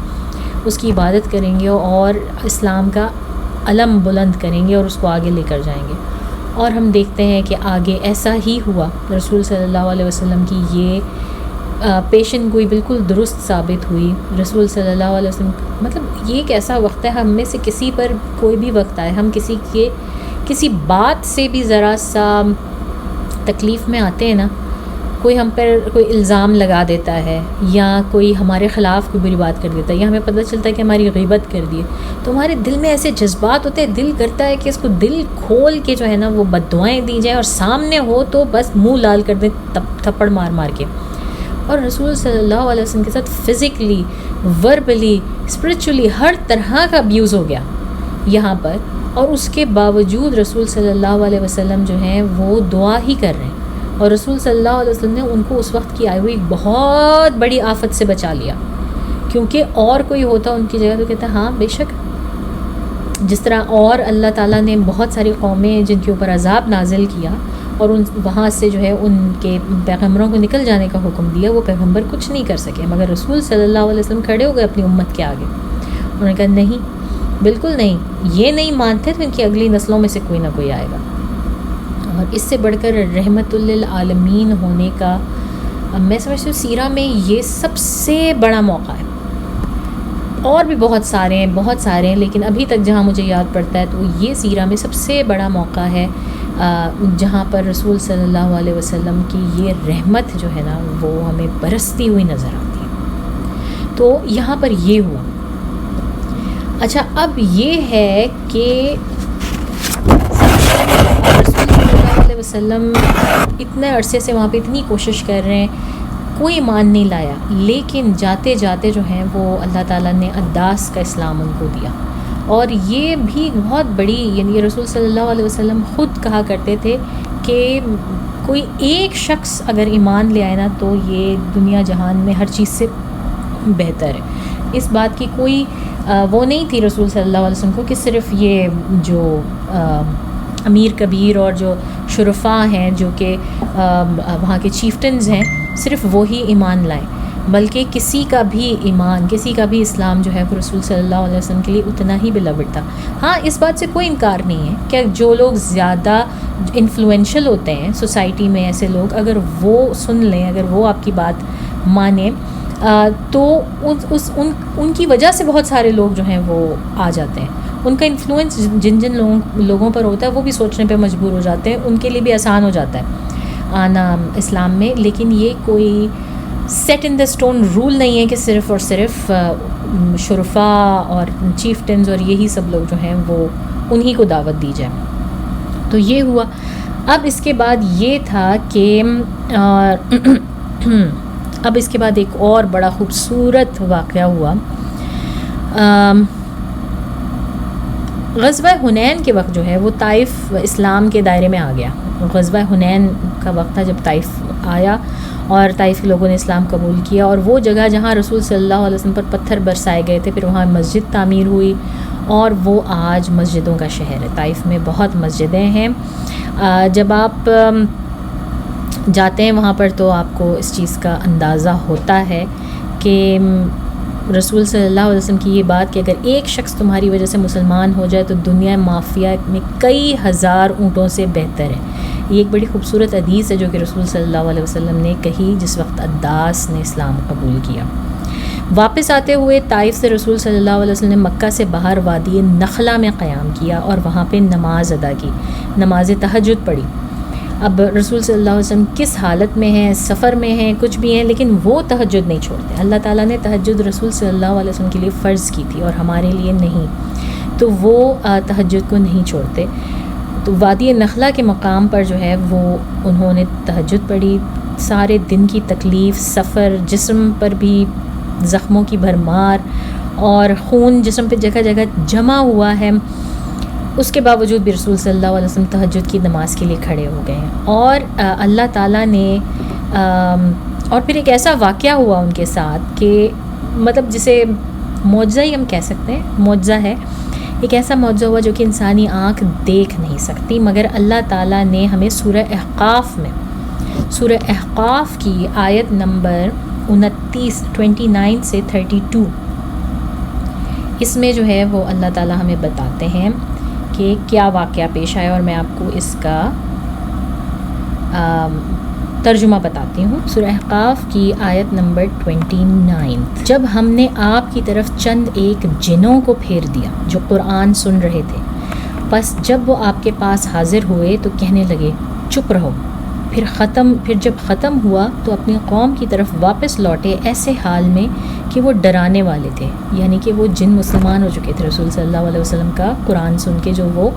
اس کی عبادت کریں گے اور اسلام کا علم بلند کریں گے اور اس کو آگے لے کر جائیں گے۔ اور ہم دیکھتے ہیں کہ آگے ایسا ہی ہوا، رسول صلی اللہ علیہ وسلم کی یہ پیشن گوئی بالکل درست ثابت ہوئی۔ رسول صلی اللہ علیہ وسلم مطلب یہ ایک ایسا وقت ہے، ہم میں سے کسی پر کوئی بھی وقت آئے، ہم کسی بات سے بھی ذرا سا تکلیف میں آتے ہیں نا، کوئی ہم پر کوئی الزام لگا دیتا ہے یا کوئی ہمارے خلاف کوئی بری بات کر دیتا ہے یا ہمیں پتہ چلتا ہے کہ ہماری غیبت کر دی ہے، تو ہمارے دل میں ایسے جذبات ہوتے ہیں، دل کرتا ہے کہ اس کو دل کھول کے جو ہے نا وہ بد دعائیں دی جائیں، اور سامنے ہو تو بس منہ لال کر دیں تھپڑ مار مار کے۔ اور رسول صلی اللہ علیہ وسلم کے ساتھ فزیکلی، وربلی، اسپرچولی ہر طرح کا ابیوز ہو گیا یہاں پر، اور اس کے باوجود رسول صلی اللہ علیہ وسلم جو ہیں وہ دعا ہی کر رہے ہیں، اور رسول صلی اللہ علیہ وسلم نے ان کو اس وقت کی آئی ہوئی بہت بڑی آفت سے بچا لیا، کیونکہ اور کوئی ہوتا ان کی جگہ تو کہتا ہاں بے شک، جس طرح اور اللہ تعالیٰ نے بہت ساری قومیں جن کے اوپر عذاب نازل کیا اور وہاں سے جو ہے ان کے پیغمبروں کو نکل جانے کا حکم دیا، وہ پیغمبر کچھ نہیں کر سکے، مگر رسول صلی اللہ علیہ وسلم کھڑے ہو گئے اپنی امت کے آگے، انہوں نے کہا نہیں، بالکل نہیں، یہ نہیں مانتے تو ان کی اگلی نسلوں میں سے کوئی نہ کوئی آئے گا۔ اور اس سے بڑھ کر رحمت للعالمین ہونے کا میں سمجھتی ہوں سیرہ میں یہ سب سے بڑا موقع ہے، اور بھی بہت سارے ہیں، لیکن ابھی تک جہاں مجھے یاد پڑتا ہے تو یہ سیرہ میں سب سے بڑا موقع ہے جہاں پر رسول صلی اللہ علیہ وسلم کی یہ رحمت جو ہے نا وہ ہمیں برستی ہوئی نظر آتی ہے۔ تو یہاں پر یہ ہوا۔ اچھا، اب یہ ہے کہ رسول صلی اللہ علیہ وسلم اتنے عرصے سے وہاں پہ اتنی کوشش کر رہے ہیں، کوئی ایمان نہیں لایا، لیکن جاتے جاتے جو ہیں وہ اللہ تعالیٰ نے عداس کا اسلام ان کو دیا، اور یہ بھی بہت بڑی، یعنی رسول صلی اللہ علیہ وسلم خود کہا کرتے تھے کہ کوئی ایک شخص اگر ایمان لے آئے نا تو یہ دنیا جہان میں ہر چیز سے بہتر ہے۔ اس بات کی کوئی وہ نہیں تھی رسول صلی اللہ علیہ وسلم کو کہ صرف یہ جو امیر کبیر اور جو شرفاء ہیں جو کہ وہاں کے چیفٹنز ہیں صرف وہی ایمان لائیں، بلکہ کسی کا بھی ایمان، کسی کا بھی اسلام جو ہے وہ رسول صلی اللہ علیہ وسلم کے لیے اتنا ہی بلاوڈ تھا۔ ہاں، اس بات سے کوئی انکار نہیں ہے کہ جو لوگ زیادہ انفلوئنشل ہوتے ہیں سوسائٹی میں، ایسے لوگ اگر وہ سن لیں، اگر وہ آپ کی بات مانیں تو ان کی وجہ سے بہت سارے لوگ جو ہیں وہ آ جاتے ہیں، ان کا انفلوئنس جن لوگوں پر ہوتا ہے وہ بھی سوچنے پہ مجبور ہو جاتے ہیں، ان کے لیے بھی آسان ہو جاتا ہے آنا اسلام میں۔ لیکن یہ کوئی set in the stone rule نہیں ہے کہ صرف اور صرف شرفاء اور چیفٹنز اور یہی سب لوگ جو ہیں وہ انہی کو دعوت دی جائے۔ تو یہ ہوا۔ اب اس کے بعد یہ تھا کہ اب اس کے بعد ایک اور بڑا خوبصورت واقعہ ہوا۔ غزوہ حنین کے وقت جو ہے وہ طائف اسلام کے دائرے میں آ گیا۔ غزوہ حنین کا وقت تھا جب طائف آیا اور طائف کے لوگوں نے اسلام قبول کیا، اور وہ جگہ جہاں رسول صلی اللہ علیہ وسلم پر پتھر برسائے گئے تھے، پھر وہاں مسجد تعمیر ہوئی، اور وہ آج مسجدوں کا شہر ہے۔ طائف میں بہت مسجدیں ہیں، جب آپ جاتے ہیں وہاں پر تو آپ کو اس چیز کا اندازہ ہوتا ہے کہ رسول صلی اللہ علیہ وسلم کی یہ بات کہ اگر ایک شخص تمہاری وجہ سے مسلمان ہو جائے تو دنیا مافیا میں کئی ہزار اونٹوں سے بہتر ہے۔ یہ ایک بڑی خوبصورت حدیث ہے جو کہ رسول صلی اللہ علیہ وسلم نے کہی جس وقت عداس نے اسلام قبول کیا۔ واپس آتے ہوئے طائف سے رسول صلی اللہ علیہ وسلم نے مکہ سے باہر وادی نخلا میں قیام کیا اور وہاں پہ نماز ادا کی، نماز تہجد پڑھی۔ اب رسول صلی اللہ علیہ وسلم کس حالت میں ہیں، سفر میں ہیں، کچھ بھی ہیں، لیکن وہ تہجد نہیں چھوڑتے۔ اللہ تعالیٰ نے تہجد رسول صلی اللہ علیہ وسلم کے لیے فرض کی تھی اور ہمارے لیے نہیں، تو وہ تہجد کو نہیں چھوڑتے. تو وادی نخلا کے مقام پر جو ہے وہ انہوں نے تہجد پڑھی. سارے دن کی تکلیف، سفر، جسم پر بھی زخموں کی بھرمار اور خون جسم پہ جگہ جگہ جمع ہوا ہے، اس کے باوجود بھی رسول صلی اللہ علیہ وسلم تہجد کی نماز کے لیے کھڑے ہو گئے ہیں. اور اللہ تعالیٰ نے اور پھر ایک ایسا واقعہ ہوا ان کے ساتھ کہ مطلب جسے معجزہ ہی ہم کہہ سکتے ہیں، معجزہ ہے. ایک ایسا معجزہ ہوا جو کہ انسانی آنکھ دیکھ نہیں سکتی، مگر اللہ تعالیٰ نے ہمیں سورہ احقاف کی آیت نمبر 29 سے 32، اس میں جو ہے وہ اللہ تعالیٰ ہمیں بتاتے ہیں کہ کیا واقعہ پیش آیا. اور میں آپ کو اس کا ترجمہ بتاتی ہوں. سورہ احقاف کی آیت نمبر 29. جب ہم نے آپ کی طرف چند ایک جنوں کو پھیر دیا جو قرآن سن رہے تھے، پس جب وہ آپ کے پاس حاضر ہوئے تو کہنے لگے چپ رہو. پھر جب ختم ہوا تو اپنی قوم کی طرف واپس لوٹے ایسے حال میں کہ وہ ڈرانے والے تھے، یعنی کہ وہ جن مسلمان ہو چکے تھے رسول صلی اللہ علیہ وسلم کا قرآن سن کے، جو وہ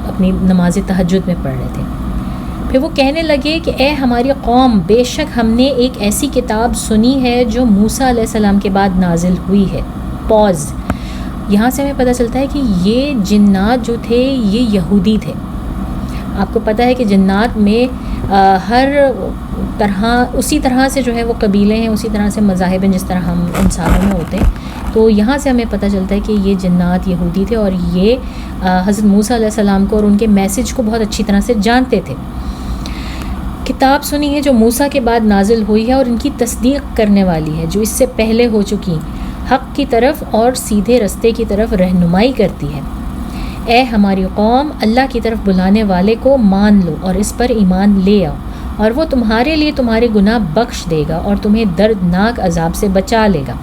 اپنی نماز تہجد میں پڑھ رہے تھے. پھر وہ کہنے لگے کہ اے ہماری قوم، بے شک ہم نے ایک ایسی کتاب سنی ہے جو موسیٰ علیہ السلام کے بعد نازل ہوئی ہے. پوز. یہاں سے ہمیں پتہ چلتا ہے کہ یہ جنات جو تھے یہ یہودی تھے. آپ کو پتہ ہے کہ جنات میں ہر طرح اسی طرح سے جو ہے وہ قبیلے ہیں، اسی طرح سے مذاہب ہیں جس طرح ہم انسانوں میں ہوتے ہیں. تو یہاں سے ہمیں پتہ چلتا ہے کہ یہ جنات یہودی تھے اور یہ حضرت موسیٰ علیہ السلام کو اور ان کے میسج کو بہت اچھی طرح سے جانتے تھے. کتاب سنی ہے جو موسیٰ کے بعد نازل ہوئی ہے اور ان کی تصدیق کرنے والی ہے جو اس سے پہلے ہو چکی، حق کی طرف اور سیدھے رستے کی طرف رہنمائی کرتی ہے. اے ہماری قوم، اللہ کی طرف بلانے والے کو مان لو اور اس پر ایمان لے آؤ، اور وہ تمہارے لیے تمہارے گناہ بخش دے گا اور تمہیں دردناک عذاب سے بچا لے گا.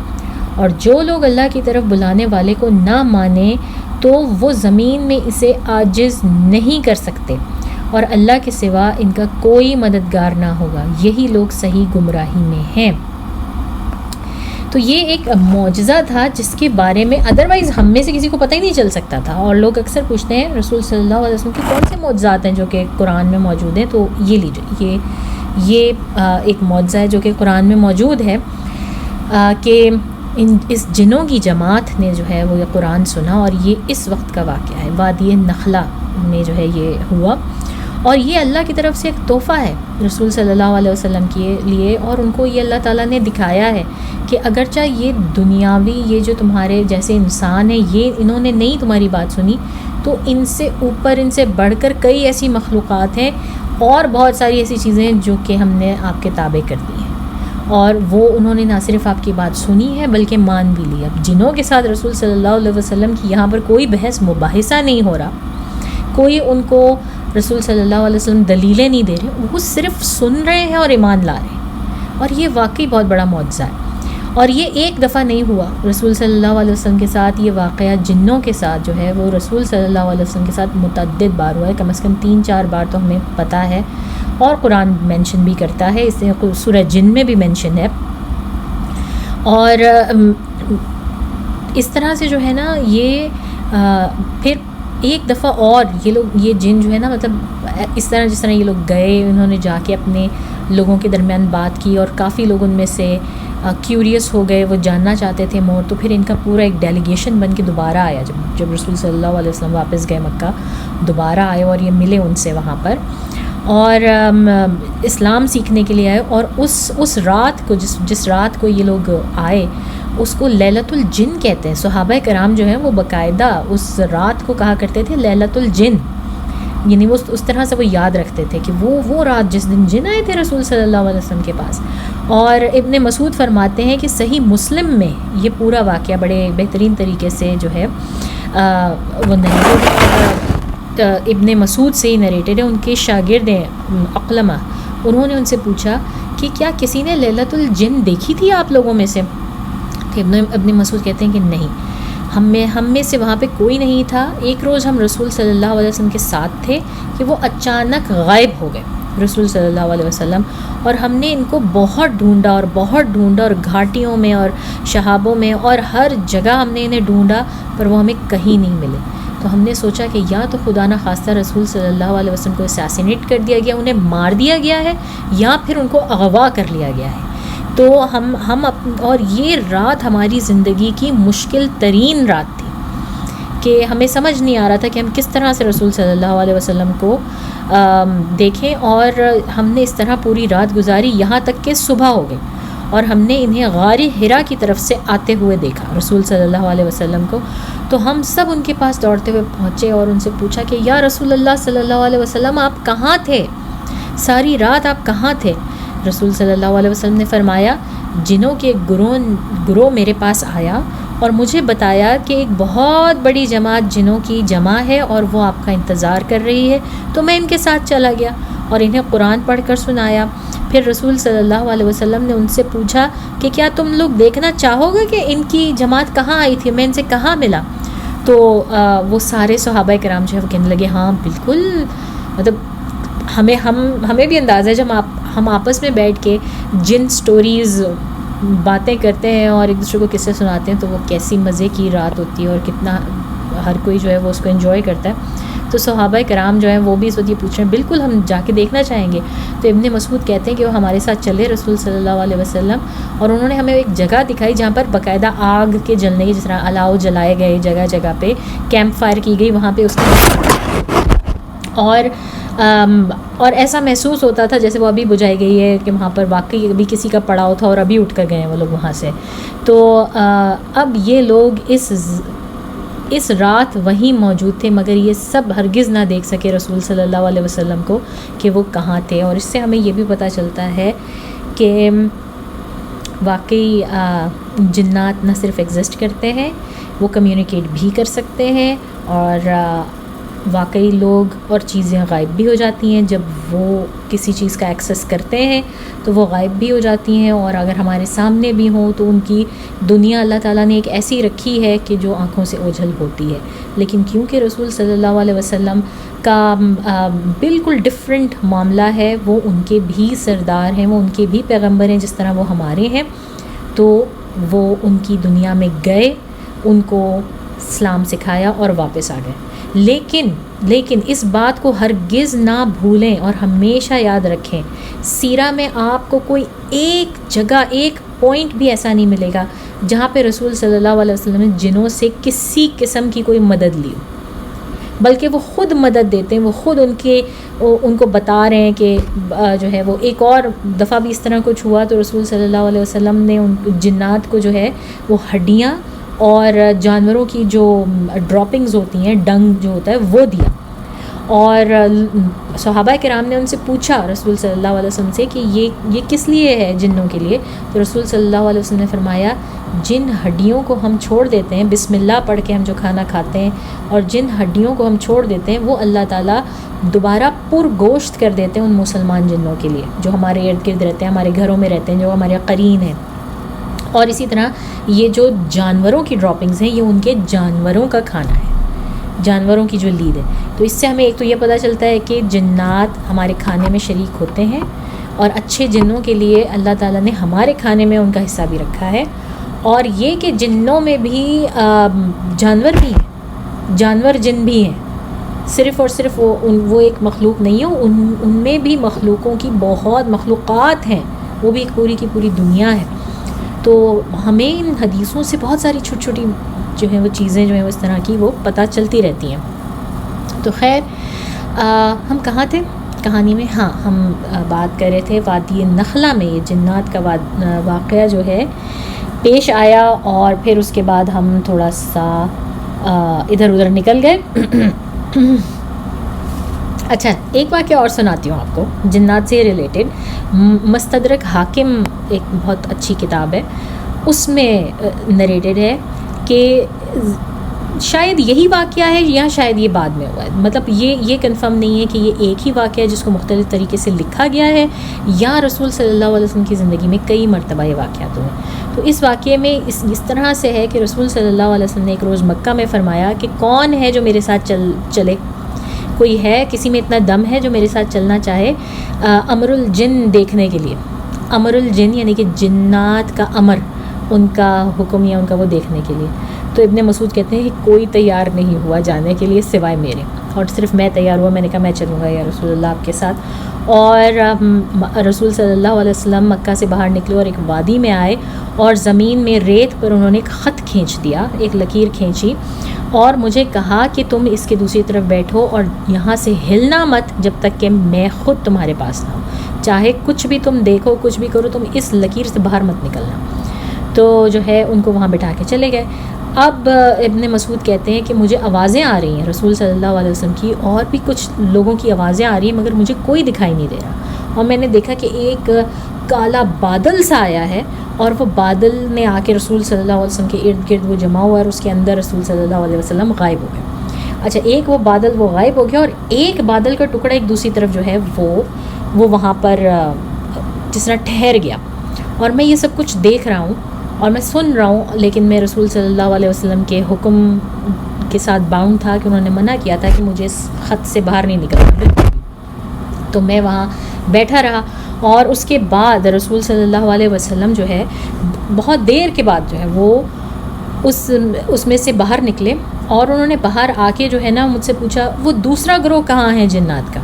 اور جو لوگ اللہ کی طرف بلانے والے کو نہ مانیں تو وہ زمین میں اسے عاجز نہیں کر سکتے، اور اللہ کے سوا ان کا کوئی مددگار نہ ہوگا. یہی لوگ صحیح گمراہی میں ہیں. تو یہ ایک معجزہ تھا جس کے بارے میں ادروائز ہم میں سے کسی کو پتہ ہی نہیں چل سکتا تھا. اور لوگ اکثر پوچھتے ہیں رسول صلی اللہ علیہ وسلم کے کون سے معجزات ہیں جو کہ قرآن میں موجود ہیں. تو یہ لیجیے، یہ ایک معجزہ ہے جو کہ قرآن میں موجود ہے کہ اس جنوں کی جماعت نے جو ہے وہ یہ قرآن سنا، اور یہ اس وقت کا واقعہ ہے. وادی نخلا میں جو ہے یہ ہوا، اور یہ اللہ کی طرف سے ایک تحفہ ہے رسول صلی اللہ علیہ وسلم کے لیے. اور ان کو یہ اللہ تعالیٰ نے دکھایا ہے کہ اگرچہ یہ دنیاوی، یہ جو تمہارے جیسے انسان ہیں، یہ انہوں نے نہیں تمہاری بات سنی، تو ان سے اوپر، ان سے بڑھ کر کئی ایسی مخلوقات ہیں اور بہت ساری ایسی چیزیں ہیں جو کہ ہم نے آپ کے تابع کر دی ہیں، اور وہ انہوں نے نہ صرف آپ کی بات سنی ہے بلکہ مان بھی لی. اب جنوں کے ساتھ رسول صلی اللہ علیہ وسلم کی یہاں پر کوئی بحث مباحثہ نہیں ہو رہا، کوئی ان کو رسول صلی اللہ علیہ وسلم دلیلیں نہیں دے رہے، وہ صرف سن رہے ہیں اور ایمان لا رہے ہیں. اور یہ واقعی بہت بڑا معجزہ ہے. اور یہ ایک دفعہ نہیں ہوا رسول صلی اللہ علیہ وسلم کے ساتھ، یہ واقعہ جنوں کے ساتھ جو ہے وہ رسول صلی اللہ علیہ وسلم کے ساتھ متعدد بار ہوا ہے. کم از کم 3-4 بار تو ہمیں پتہ ہے، اور قرآن مینشن بھی کرتا ہے، اس سورہ جن میں بھی مینشن ہے. اور اس طرح سے جو ہے نا یہ پھر ایک دفعہ اور یہ جن جو ہے نا، مطلب اس طرح جس طرح یہ لوگ گئے، انہوں نے جا کے اپنے لوگوں کے درمیان بات کی، اور کافی لوگ ان میں سے کیوریس ہو گئے، وہ جاننا چاہتے تھے مور. تو پھر ان کا پورا ایک ڈیلیگیشن بن کے دوبارہ آیا. جب رسول صلی اللہ علیہ وسلم واپس گئے مکہ، دوبارہ آئے اور یہ ملے ان سے وہاں پر، اور اسلام سیکھنے کے لیے آئے. اور اس رات کو جس رات کو یہ لوگ آئے اس کو لیلۃ الجن کہتے ہیں. صحابہ کرام جو ہیں وہ باقاعدہ اس رات کو کہا کرتے تھے لیلۃ الجن، یعنی وہ اس طرح سے وہ یاد رکھتے تھے کہ وہ رات جس دن جن آئے تھے رسول صلی اللہ علیہ وسلم کے پاس. اور ابن مسعود فرماتے ہیں کہ صحیح مسلم میں یہ پورا واقعہ بڑے بہترین طریقے سے جو ہے وہ ابن مسعود سے ہی نریٹڈ ہے. ان کے شاگرد ہیں اقلمہ، انہوں نے ان سے پوچھا کہ کیا کسی نے لیلۃ الجن دیکھی تھی آپ لوگوں میں سے؟ ابن مسعود کہتے ہیں کہ نہیں، ہم میں سے وہاں پہ کوئی نہیں تھا. ایک روز ہم رسول صلی اللہ علیہ وسلم کے ساتھ تھے کہ وہ اچانک غائب ہو گئے، رسول صلی اللہ علیہ وسلم، اور ہم نے ان کو بہت ڈھونڈا اور گھاٹیوں میں اور شہابوں میں اور ہر جگہ ہم نے انہیں ڈھونڈا، پر وہ ہمیں کہیں نہیں ملے۔ تو ہم نے سوچا کہ یا تو خدا نہ خواستہ رسول صلی اللہ علیہ وسلم کو اسیسینیٹ کر دیا گیا، انہیں مار دیا گیا ہے، یا پھر ان کو اغوا کر لیا گیا ہے۔ تو اور یہ رات ہماری زندگی کی مشکل ترین رات تھی کہ ہمیں سمجھ نہیں آ رہا تھا کہ ہم کس طرح سے رسول صلی اللہ علیہ وسلم کو دیکھیں، اور ہم نے اس طرح پوری رات گزاری یہاں تک کہ صبح ہو گئی، اور ہم نے انہیں غار حرا کی طرف سے آتے ہوئے دیکھا رسول صلی اللہ علیہ وسلم کو۔ تو ہم سب ان کے پاس دوڑتے ہوئے پہنچے اور ان سے پوچھا کہ یا رسول اللہ صلی اللہ علیہ وسلم آپ کہاں تھے؟ ساری رات آپ کہاں تھے؟ رسول صلی اللہ علیہ وسلم نے فرمایا جنوں کے گروہ میرے پاس آیا اور مجھے بتایا کہ ایک بہت بڑی جماعت جنوں کی جمع ہے اور وہ آپ کا انتظار کر رہی ہے، تو میں ان کے ساتھ چلا گیا اور انہیں قرآن پڑھ کر سنایا۔ پھر رسول صلی اللہ علیہ وسلم نے ان سے پوچھا کہ کیا تم لوگ دیکھنا چاہو گے کہ ان کی جماعت کہاں آئی تھی، میں ان سے کہاں ملا؟ تو وہ سارے صحابہ کرام جو ہے وہ کہنے لگے ہاں بالکل، مطلب ہمیں بھی اندازہ ہے جب ہم آپس میں بیٹھ کے جن سٹوریز باتیں کرتے ہیں اور ایک دوسرے کو قصے سناتے ہیں تو وہ کیسی مزے کی رات ہوتی ہے اور کتنا ہر کوئی جو ہے وہ اس کو انجوائے کرتا ہے۔ تو صحابہ کرام جو ہیں وہ بھی اس وقت یہ پوچھ رہے ہیں بالکل ہم جا کے دیکھنا چاہیں گے۔ تو ابن مسعود کہتے ہیں کہ وہ ہمارے ساتھ چلے رسول صلی اللہ علیہ وسلم، اور انہوں نے ہمیں ایک جگہ دکھائی جہاں پر باقاعدہ آگ کے جلنے کی، جس طرح الاؤ جلائے گئے، جگہ جگہ پہ کیمپ فائر کی گئی، وہاں پہ اس اور ایسا محسوس ہوتا تھا جیسے وہ ابھی بجھائی گئی ہے، کہ وہاں پر واقعی ابھی کسی کا پڑاؤ تھا اور ابھی اٹھ کر گئے ہیں وہ لوگ وہاں سے۔ تو اب یہ لوگ اس رات وہیں موجود تھے، مگر یہ سب ہرگز نہ دیکھ سکے رسول صلی اللہ علیہ وسلم کو کہ وہ کہاں تھے۔ اور اس سے ہمیں یہ بھی پتہ چلتا ہے کہ واقعی جنات نہ صرف ایگزسٹ کرتے ہیں، وہ کمیونیکیٹ بھی کر سکتے ہیں، اور واقعی لوگ اور چیزیں غائب بھی ہو جاتی ہیں جب وہ کسی چیز کا ایکسیس کرتے ہیں تو وہ غائب بھی ہو جاتی ہیں، اور اگر ہمارے سامنے بھی ہوں تو ان کی دنیا اللہ تعالیٰ نے ایک ایسی رکھی ہے کہ جو آنکھوں سے اوجھل ہوتی ہے۔ لیکن کیونکہ رسول صلی اللہ علیہ وسلم کا بالکل ڈفرینٹ معاملہ ہے، وہ ان کے بھی سردار ہیں، وہ ان کے بھی پیغمبر ہیں جس طرح وہ ہمارے ہیں، تو وہ ان کی دنیا میں گئے، ان کو اسلام سکھایا اور واپس آ گئے۔ لیکن اس بات کو ہرگز نہ بھولیں اور ہمیشہ یاد رکھیں، سیرہ میں آپ کو کوئی ایک جگہ، ایک پوائنٹ بھی ایسا نہیں ملے گا جہاں پہ رسول صلی اللہ علیہ وسلم نے جنوں سے کسی قسم کی کوئی مدد لی، بلکہ وہ خود مدد دیتے ہیں، وہ خود ان کو بتا رہے ہیں کہ جو ہے وہ ایک اور دفعہ بھی اس طرح کچھ ہوا تو رسول صلی اللہ علیہ وسلم نے ان جنات کو جو ہے وہ ہڈیاں اور جانوروں کی جو ڈراپنگز ہوتی ہیں، ڈنگ جو ہوتا ہے وہ دیا، اور صحابہ کرام نے ان سے پوچھا رسول صلی اللہ علیہ وسلم سے کہ یہ کس لیے ہے جنوں کے لیے؟ تو رسول صلی اللہ علیہ وسلم نے فرمایا جن ہڈیوں کو ہم چھوڑ دیتے ہیں بسم اللہ پڑھ کے ہم جو کھانا کھاتے ہیں، اور جن ہڈیوں کو ہم چھوڑ دیتے ہیں وہ اللہ تعالیٰ دوبارہ پر گوشت کر دیتے ہیں ان مسلمان جنوں کے لیے جو ہمارے ارد گرد رہتے ہیں، ہمارے گھروں میں رہتے ہیں، جو ہمارے قرین ہیں۔ اور اسی طرح یہ جو جانوروں کی ڈراپنگز ہیں یہ ان کے جانوروں کا کھانا ہے، جانوروں کی جو لید ہے۔ تو اس سے ہمیں ایک تو یہ پتہ چلتا ہے کہ جنات ہمارے کھانے میں شریک ہوتے ہیں، اور اچھے جنوں کے لیے اللہ تعالیٰ نے ہمارے کھانے میں ان کا حصہ بھی رکھا ہے، اور یہ کہ جنوں میں بھی جانور بھی ہیں، جانور جن بھی ہیں، صرف اور صرف وہ ایک مخلوق نہیں ہے، ان میں بھی مخلوقوں کی بہت مخلوقات ہیں، وہ بھی ایک پوری کی پوری دنیا ہے۔ تو ہمیں ان حدیثوں سے بہت ساری چھوٹی چھوٹی جو ہیں وہ چیزیں جو ہیں وہ اس طرح کی وہ پتہ چلتی رہتی ہیں۔ تو خیر ہم کہاں تھے کہانی میں؟ ہاں، ہم بات کر رہے تھے وادی نخلا میں یہ جنات کا واقعہ جو ہے پیش آیا، اور پھر اس کے بعد ہم تھوڑا سا ادھر ادھر نکل گئے۔ اچھا، ایک واقعہ اور سناتی ہوں آپ کو جنات سے ریلیٹڈ۔ مستدرک حاکم ایک بہت اچھی کتاب ہے، اس میں نریٹڈ ہے کہ شاید یہی واقعہ ہے یا شاید یہ بعد میں ہوا ہے، مطلب یہ کنفرم نہیں ہے کہ یہ ایک ہی واقعہ ہے جس کو مختلف طریقے سے لکھا گیا ہے، یا رسول صلی اللہ علیہ وسلم کی زندگی میں کئی مرتبہ یہ واقعات ہوئے۔ تو اس واقعے میں اس طرح سے ہے کہ رسول صلی اللہ علیہ وسلم نے ایک روز مکہ میں فرمایا کہ کون ہے جو میرے ساتھ چلے؟ کوئی ہے کسی میں اتنا دم ہے جو میرے ساتھ چلنا چاہے امر الجن دیکھنے کے لیے. امر الجن یعنی کہ جنات کا امر، ان کا حکم یا ان کا وہ دیکھنے کے لیے. تو ابن مسعود کہتے ہیں کہ کوئی تیار نہیں ہوا جانے کے لیے سوائے میرے، اور صرف میں تیار ہوا. میں نے کہا میں چلوں گا یا رسول اللہ آپ کے ساتھ. اور رسول صلی اللہ علیہ وسلم مکہ سے باہر نکلے اور ایک وادی میں آئے، اور زمین میں ریت پر انہوں نے ایک خط کھینچ دیا، ایک لکیر کھینچی، اور مجھے کہا کہ تم اس کے دوسری طرف بیٹھو اور یہاں سے ہلنا مت جب تک کہ میں خود تمہارے پاس نہ ہوں. چاہے کچھ بھی تم دیکھو، کچھ بھی کرو، تم اس لکیر سے باہر مت نکلنا. تو جو ہے ان کو وہاں بٹھا کے چلے گئے. اب ابن مسعود کہتے ہیں کہ مجھے آوازیں آ رہی ہیں رسول صلی اللہ علیہ وسلم کی، اور بھی کچھ لوگوں کی آوازیں آ رہی ہیں، مگر مجھے کوئی دکھائی نہیں دے رہا. اور میں نے دیکھا کہ ایک کالا بادل سا آیا ہے، اور وہ بادل نے آ کے رسول صلی اللہ علیہ وسلم کے ارد گرد وہ جمع ہوا، اور اس کے اندر رسول صلی اللہ علیہ وسلم غائب ہو گئے. اچھا، ایک وہ بادل وہ غائب ہو گیا، اور ایک بادل کا ٹکڑا ایک دوسری طرف جو ہے وہ وہاں پر جس طرح ٹھہر گیا. اور میں یہ سب کچھ دیکھ رہا ہوں اور میں سن رہا ہوں، لیکن میں رسول صلی اللہ علیہ وسلم کے حکم کے ساتھ باؤنڈ تھا کہ انہوں نے منع کیا تھا کہ مجھے اس خط سے باہر نہیں نکلنا بالکل. تو میں وہاں بیٹھا رہا، اور اس کے بعد رسول صلی اللہ علیہ وسلم جو ہے بہت دیر کے بعد جو ہے وہ اس میں سے باہر نکلے، اور انہوں نے باہر آ کے جو ہے نا مجھ سے پوچھا وہ دوسرا گروہ کہاں ہے جنات کا،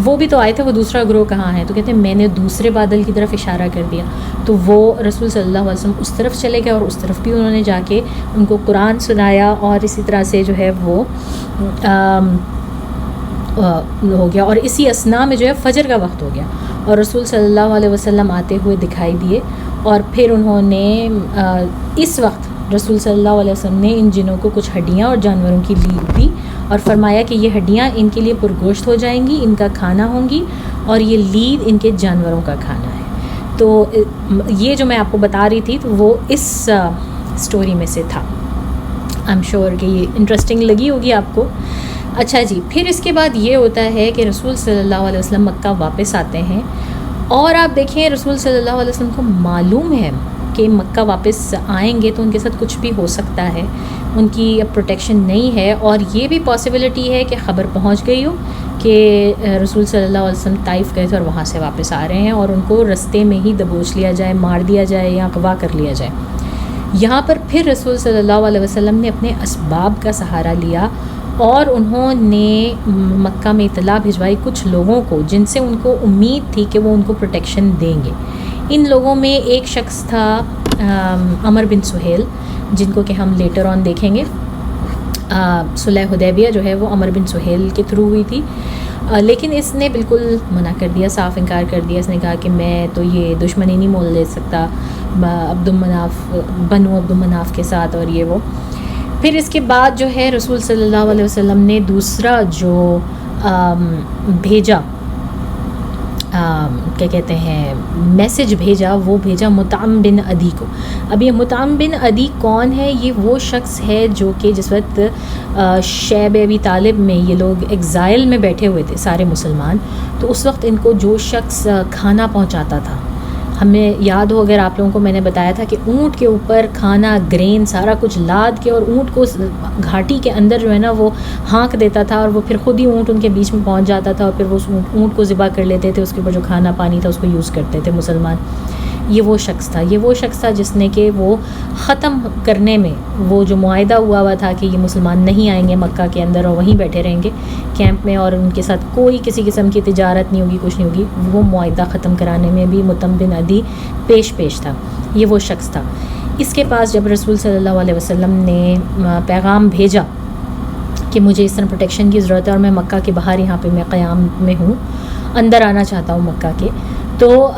وہ بھی تو آئے تھے، وہ دوسرا گروہ کہاں ہے؟ تو کہتے ہیں میں نے دوسرے بادل کی طرف اشارہ کر دیا. تو وہ رسول صلی اللہ علیہ وسلم اس طرف چلے گئے، اور اس طرف بھی انہوں نے جا کے ان کو قرآن سنایا، اور اسی طرح سے جو ہے وہ ہو گیا. اور اسی اسنا میں جو ہے فجر کا وقت ہو گیا، اور رسول صلی اللہ علیہ وسلم آتے ہوئے دکھائی دیے. اور پھر انہوں نے اس وقت رسول صلی اللہ علیہ وسلم نے ان جنوں کو کچھ ہڈیاں اور جانوروں کی لید دی، اور فرمایا کہ یہ ہڈیاں ان کے لیے پرگوشت ہو جائیں گی، ان کا کھانا ہوں گی، اور یہ لید ان کے جانوروں کا کھانا ہے. تو یہ جو میں آپ کو بتا رہی تھی تو وہ اس سٹوری میں سے تھا. آئی ایم شیور کہ یہ انٹرسٹنگ لگی ہوگی آپ کو. اچھا جی، پھر اس کے بعد یہ ہوتا ہے کہ رسول صلی اللہ علیہ وسلم مکہ واپس آتے ہیں، اور آپ دیکھیں رسول صلی اللہ علیہ وسلم کو معلوم ہے کہ مکہ واپس آئیں گے تو ان کے ساتھ کچھ بھی ہو سکتا ہے، ان کی اب پروٹیکشن نہیں ہے. اور یہ بھی پاسبلٹی ہے کہ خبر پہنچ گئی ہو کہ رسول صلی اللہ علیہ وسلم طائف گئے تھے اور وہاں سے واپس آ رہے ہیں، اور ان کو رستے میں ہی دبوچ لیا جائے، مار دیا جائے یا اغوا کر لیا جائے. یہاں پر پھر رسول صلی اللہ علیہ وسلم نے اپنے اسباب کا سہارا لیا، اور انہوں نے مکہ میں اطلاع بھجوائی کچھ لوگوں کو جن سے ان کو امید تھی کہ وہ ان کو پروٹیکشن دیں گے. ان لوگوں میں ایک شخص تھا عمر بن سہیل، جن کو کہ ہم لیٹر آن دیکھیں گے. صلح حدیبیہ جو ہے وہ عمر بن سہیل کے تھرو ہوئی تھی، لیکن اس نے بالکل منع کر دیا، صاف انکار کر دیا. اس نے کہا کہ میں تو یہ دشمنی نہیں مول لے سکتا بنو عبد المناف کے ساتھ، اور یہ وہ. پھر اس کے بعد جو ہے رسول صلی اللہ علیہ وسلم نے دوسرا جو بھیجا کیا کہتے ہیں میسج بھیجا، وہ بھیجا مطعم بن عدی کو. اب یہ مطعم بن عدی کون ہے؟ یہ وہ شخص ہے جو کہ جس وقت شیب ابی طالب میں یہ لوگ ایگزائل میں بیٹھے ہوئے تھے سارے مسلمان، تو اس وقت ان کو جو شخص کھانا پہنچاتا تھا، ہمیں یاد ہو اگر آپ لوگوں کو میں نے بتایا تھا کہ اونٹ کے اوپر کھانا، گرین، سارا کچھ لاد کے، اور اونٹ کو گھاٹی کے اندر جو ہے نا وہ ہانک دیتا تھا، اور وہ پھر خود ہی اونٹ ان کے بیچ میں پہنچ جاتا تھا، اور پھر وہ اونٹ کو ذبح کر لیتے تھے، اس کے اوپر جو کھانا پانی تھا اس کو یوز کرتے تھے مسلمان. یہ وہ شخص تھا جس نے کہ وہ ختم کرنے میں وہ جو معاہدہ ہوا تھا کہ یہ مسلمان نہیں آئیں گے مکہ کے اندر اور وہیں بیٹھے رہیں گے کیمپ میں، اور ان کے ساتھ کوئی کسی قسم کی تجارت نہیں ہوگی، کچھ نہیں ہوگی، وہ معاہدہ ختم کرانے میں بھی مطعم بن عدی پیش تھا. یہ وہ شخص تھا. اس کے پاس جب رسول صلی اللہ علیہ وسلم نے پیغام بھیجا کہ مجھے اس طرح پروٹیکشن کی ضرورت ہے اور میں مکہ کے باہر یہاں پہ میں قیام میں ہوں، اندر آنا چاہتا ہوں مکہ کے، تو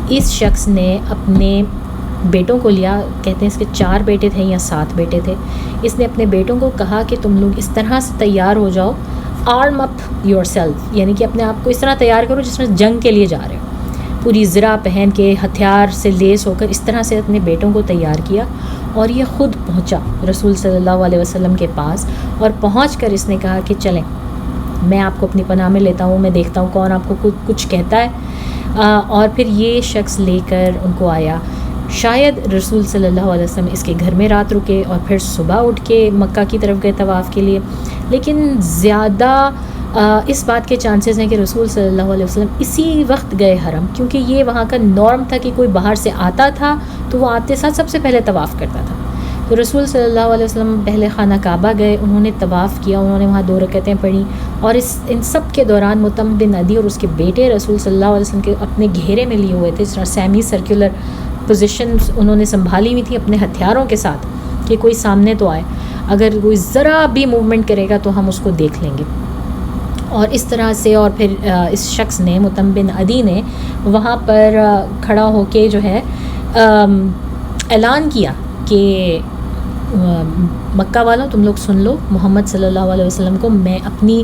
اس شخص نے اپنے بیٹوں کو لیا. کہتے ہیں اس کے 4 بیٹے تھے یا 7 بیٹے تھے. اس نے اپنے بیٹوں کو کہا کہ تم لوگ اس طرح سے تیار ہو جاؤ، آرم اپ یور سیلف، یعنی کہ اپنے آپ کو اس طرح تیار کرو جس میں جنگ کے لیے جا رہے ہو، پوری زرہ پہن کے ہتھیار سے لیس ہو کر اس طرح سے اپنے بیٹوں کو تیار کیا. اور یہ خود پہنچا رسول صلی اللہ علیہ وسلم کے پاس، اور پہنچ کر اس نے کہا کہ چلیں میں آپ کو اپنی پناہ میں لیتا ہوں، میں دیکھتا ہوں کون آپ کو کچھ کہتا ہے. اور پھر یہ شخص لے کر ان کو آیا. شاید رسول صلی اللہ علیہ وسلم اس کے گھر میں رات رکے اور پھر صبح اٹھ کے مکہ کی طرف گئے طواف کے لیے، لیکن زیادہ اس بات کے چانسز ہیں کہ رسول صلی اللہ علیہ وسلم اسی وقت گئے حرم، کیونکہ یہ وہاں کا نارم تھا کہ کوئی باہر سے آتا تھا تو وہ آتے ساتھ سب سے پہلے طواف کرتا تھا. تو رسول صلی اللہ علیہ وسلم پہلے خانہ کعبہ گئے، انہوں نے طواف کیا، انہوں نے وہاں 2 رکعتیں پڑھی، اور ان سب کے دوران مطعم بن عدی اور اس کے بیٹے رسول صلی اللہ علیہ وسلم کے اپنے گھیرے میں لیے ہوئے تھے، اس طرح سیمی سرکولر پوزیشن انہوں نے سنبھالی ہوئی تھی اپنے ہتھیاروں کے ساتھ کہ کوئی سامنے تو آئے، اگر کوئی ذرا بھی موومنٹ کرے گا تو ہم اس کو دیکھ لیں گے. اور اس طرح سے اور پھر اس شخص نے مطعم بن عدی نے وہاں پر کھڑا ہو کے جو ہے اعلان کیا کہ مکہ والوں تم لوگ سن لو، محمد صلی اللہ علیہ وسلم کو میں اپنی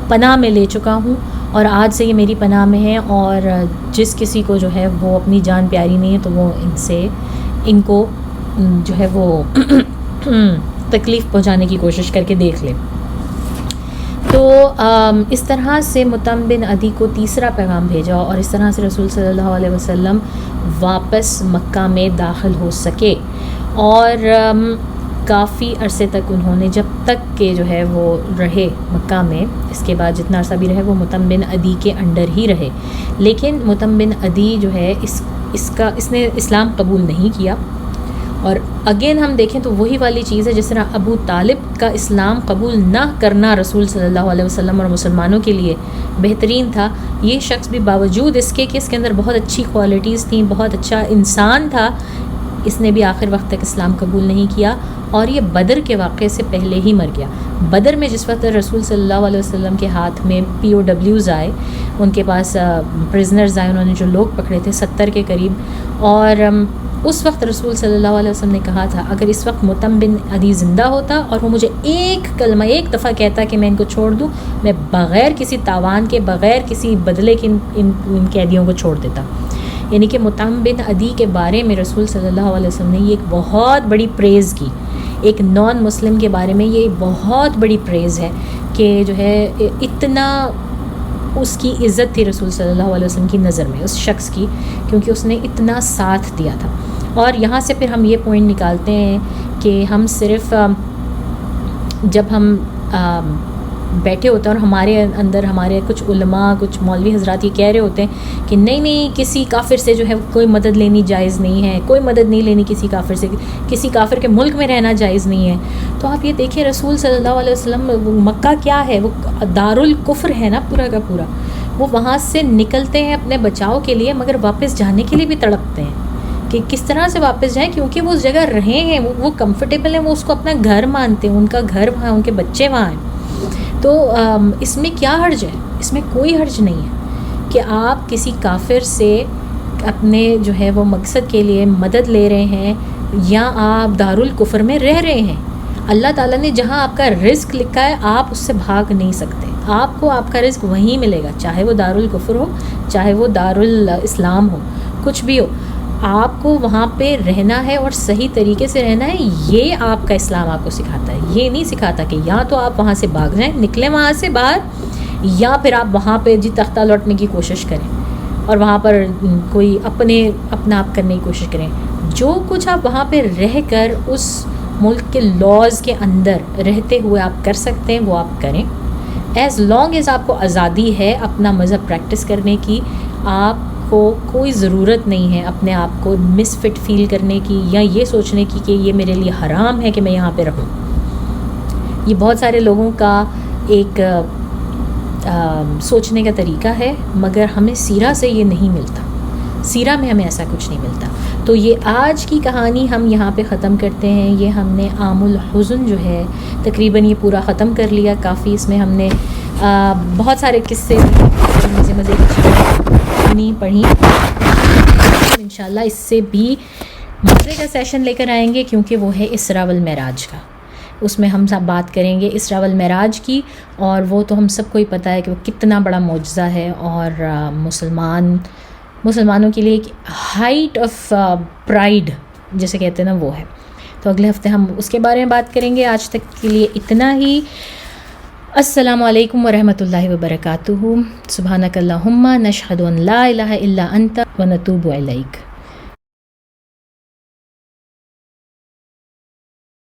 پناہ میں لے چکا ہوں اور آج سے یہ میری پناہ میں ہے، اور جس کسی کو جو ہے وہ اپنی جان پیاری نہیں ہے تو وہ ان کو جو ہے وہ تکلیف پہنچانے کی کوشش کر کے دیکھ لے. تو اس طرح سے مطعم بن عدی کو تیسرا پیغام بھیجا، اور اس طرح سے رسول صلی اللہ علیہ وسلم واپس مکہ میں داخل ہو سکے. اور کافی عرصے تک انہوں نے، جب تک کہ جو ہے وہ رہے مکہ میں، اس کے بعد جتنا عرصہ بھی رہے وہ مطعم بن عدی کے انڈر ہی رہے. لیکن مطعم بن عدی جو ہے اس نے اسلام قبول نہیں کیا. اور اگین ہم دیکھیں تو وہی والی چیز ہے، جس طرح ابو طالب کا اسلام قبول نہ کرنا رسول صلی اللہ علیہ وسلم اور مسلمانوں کے لیے بہترین تھا، یہ شخص بھی باوجود اس کے کہ اس کے اندر بہت اچھی کوالٹیز تھیں، بہت اچھا انسان تھا، اس نے بھی آخر وقت تک اسلام قبول نہیں کیا، اور یہ بدر کے واقعے سے پہلے ہی مر گیا. بدر میں جس وقت رسول صلی اللہ علیہ وسلم کے ہاتھ میں POWs آئے، ان کے پاس پرزنرز آئے، انہوں نے جو لوگ پکڑے تھے 70 کے قریب، اور اس وقت رسول صلی اللہ علیہ وسلم نے کہا تھا اگر اس وقت مطعم بن عدی زندہ ہوتا اور وہ مجھے ایک کلمہ ایک دفعہ کہتا کہ میں ان کو چھوڑ دوں، میں بغیر کسی تاوان کے، بغیر کسی بدلے کے ان قیدیوں کو چھوڑ دیتا. یعنی کہ مطعم بن عدی کے بارے میں رسول صلی اللہ علیہ وسلم نے یہ ایک بہت بڑی پریز کی، ایک نان مسلم کے بارے میں یہ بہت بڑی پریز ہے کہ جو ہے اتنا اس کی عزت تھی رسول صلی اللہ علیہ وسلم کی نظر میں اس شخص کی، کیونکہ اس نے اتنا ساتھ دیا تھا. اور یہاں سے پھر ہم یہ پوائنٹ نکالتے ہیں کہ ہم صرف جب ہم بیٹھے ہوتے ہیں اور ہمارے اندر ہمارے کچھ علماء، کچھ مولوی حضرات یہ کہہ رہے ہوتے ہیں کہ نہیں کسی کافر سے جو ہے کوئی مدد لینی جائز نہیں ہے، کوئی مدد نہیں لینی کسی کافر سے، کسی کافر کے ملک میں رہنا جائز نہیں ہے. تو آپ یہ دیکھیں رسول صلی اللہ علیہ وسلم، مکہ کیا ہے، وہ دارالکفر ہے نا پورا کا پورا. وہ وہاں سے نکلتے ہیں اپنے بچاؤ کے لیے، مگر واپس جانے کے لیے بھی تڑپتے ہیں کہ کس طرح سے واپس جائیں، کیونکہ وہ اس جگہ رہے ہیں، وہ کمفرٹیبل ہیں، وہ اس کو اپنا گھر مانتے ہیں، ان کا گھر وہاں، ان کے بچے وہاں ہیں. تو اس میں کیا حرج ہے؟ اس میں کوئی حرج نہیں ہے کہ آپ کسی کافر سے اپنے جو ہے وہ مقصد کے لیے مدد لے رہے ہیں یا آپ دارالکفر میں رہ رہے ہیں. اللہ تعالیٰ نے جہاں آپ کا رزق لکھا ہے آپ اس سے بھاگ نہیں سکتے. آپ کو آپ کا رزق وہیں ملے گا، چاہے وہ دارالکفر ہو، چاہے وہ دارالاسلام ہو، کچھ بھی ہو. آپ کو وہاں پہ رہنا ہے اور صحیح طریقے سے رہنا ہے. یہ آپ کا اسلام آپ کو سکھاتا ہے. یہ نہیں سکھاتا کہ یا تو آپ وہاں سے بھاگ جائیں، نکلیں وہاں سے باہر، یا پھر آپ وہاں پہ تختہ لوٹنے کی کوشش کریں اور وہاں پر کوئی اپنا آپ کرنے کی کوشش کریں. جو کچھ آپ وہاں پہ رہ کر اس ملک کے لاز کے اندر رہتے ہوئے آپ کر سکتے ہیں وہ آپ کریں. ایز لانگ ایز آپ کو آزادی ہے اپنا مذہب پریکٹس کرنے کی، آپ کو کوئی ضرورت نہیں ہے اپنے آپ کو مس فٹ فیل کرنے کی یا یہ سوچنے کی کہ یہ میرے لیے حرام ہے کہ میں یہاں پہ رہوں. یہ بہت سارے لوگوں کا ایک سوچنے کا طریقہ ہے، مگر ہمیں سیرہ سے یہ نہیں ملتا. سیرہ میں ہمیں ایسا کچھ نہیں ملتا. تو یہ آج کی کہانی ہم یہاں پہ ختم کرتے ہیں. یہ ہم نے عام الحزن جو ہے تقریباً یہ پورا ختم کر لیا. کافی اس میں ہم نے بہت سارے قصے مزے کی چیزیں پڑھی. انشاءاللہ اس سے بھی مزے کا سیشن لے کر آئیں گے، کیونکہ وہ ہے اسراء والمعراج کا. اس میں ہم سب بات کریں گے اسراء والمعراج کی، اور وہ تو ہم سب کو ہی پتہ ہے کہ وہ کتنا بڑا معجزہ ہے اور مسلمانوں کے لیے ایک ہائٹ آف پرائڈ جیسے کہتے ہیں نا وہ ہے. تو اگلے ہفتے ہم اس کے بارے میں بات کریں گے. آج تک کے لیے اتنا ہی. السلام علیکم ورحمۃ اللہ وبرکاتہ. سبحانک اللہم نشہد ان لا الہ الا انت ونتوب الیک.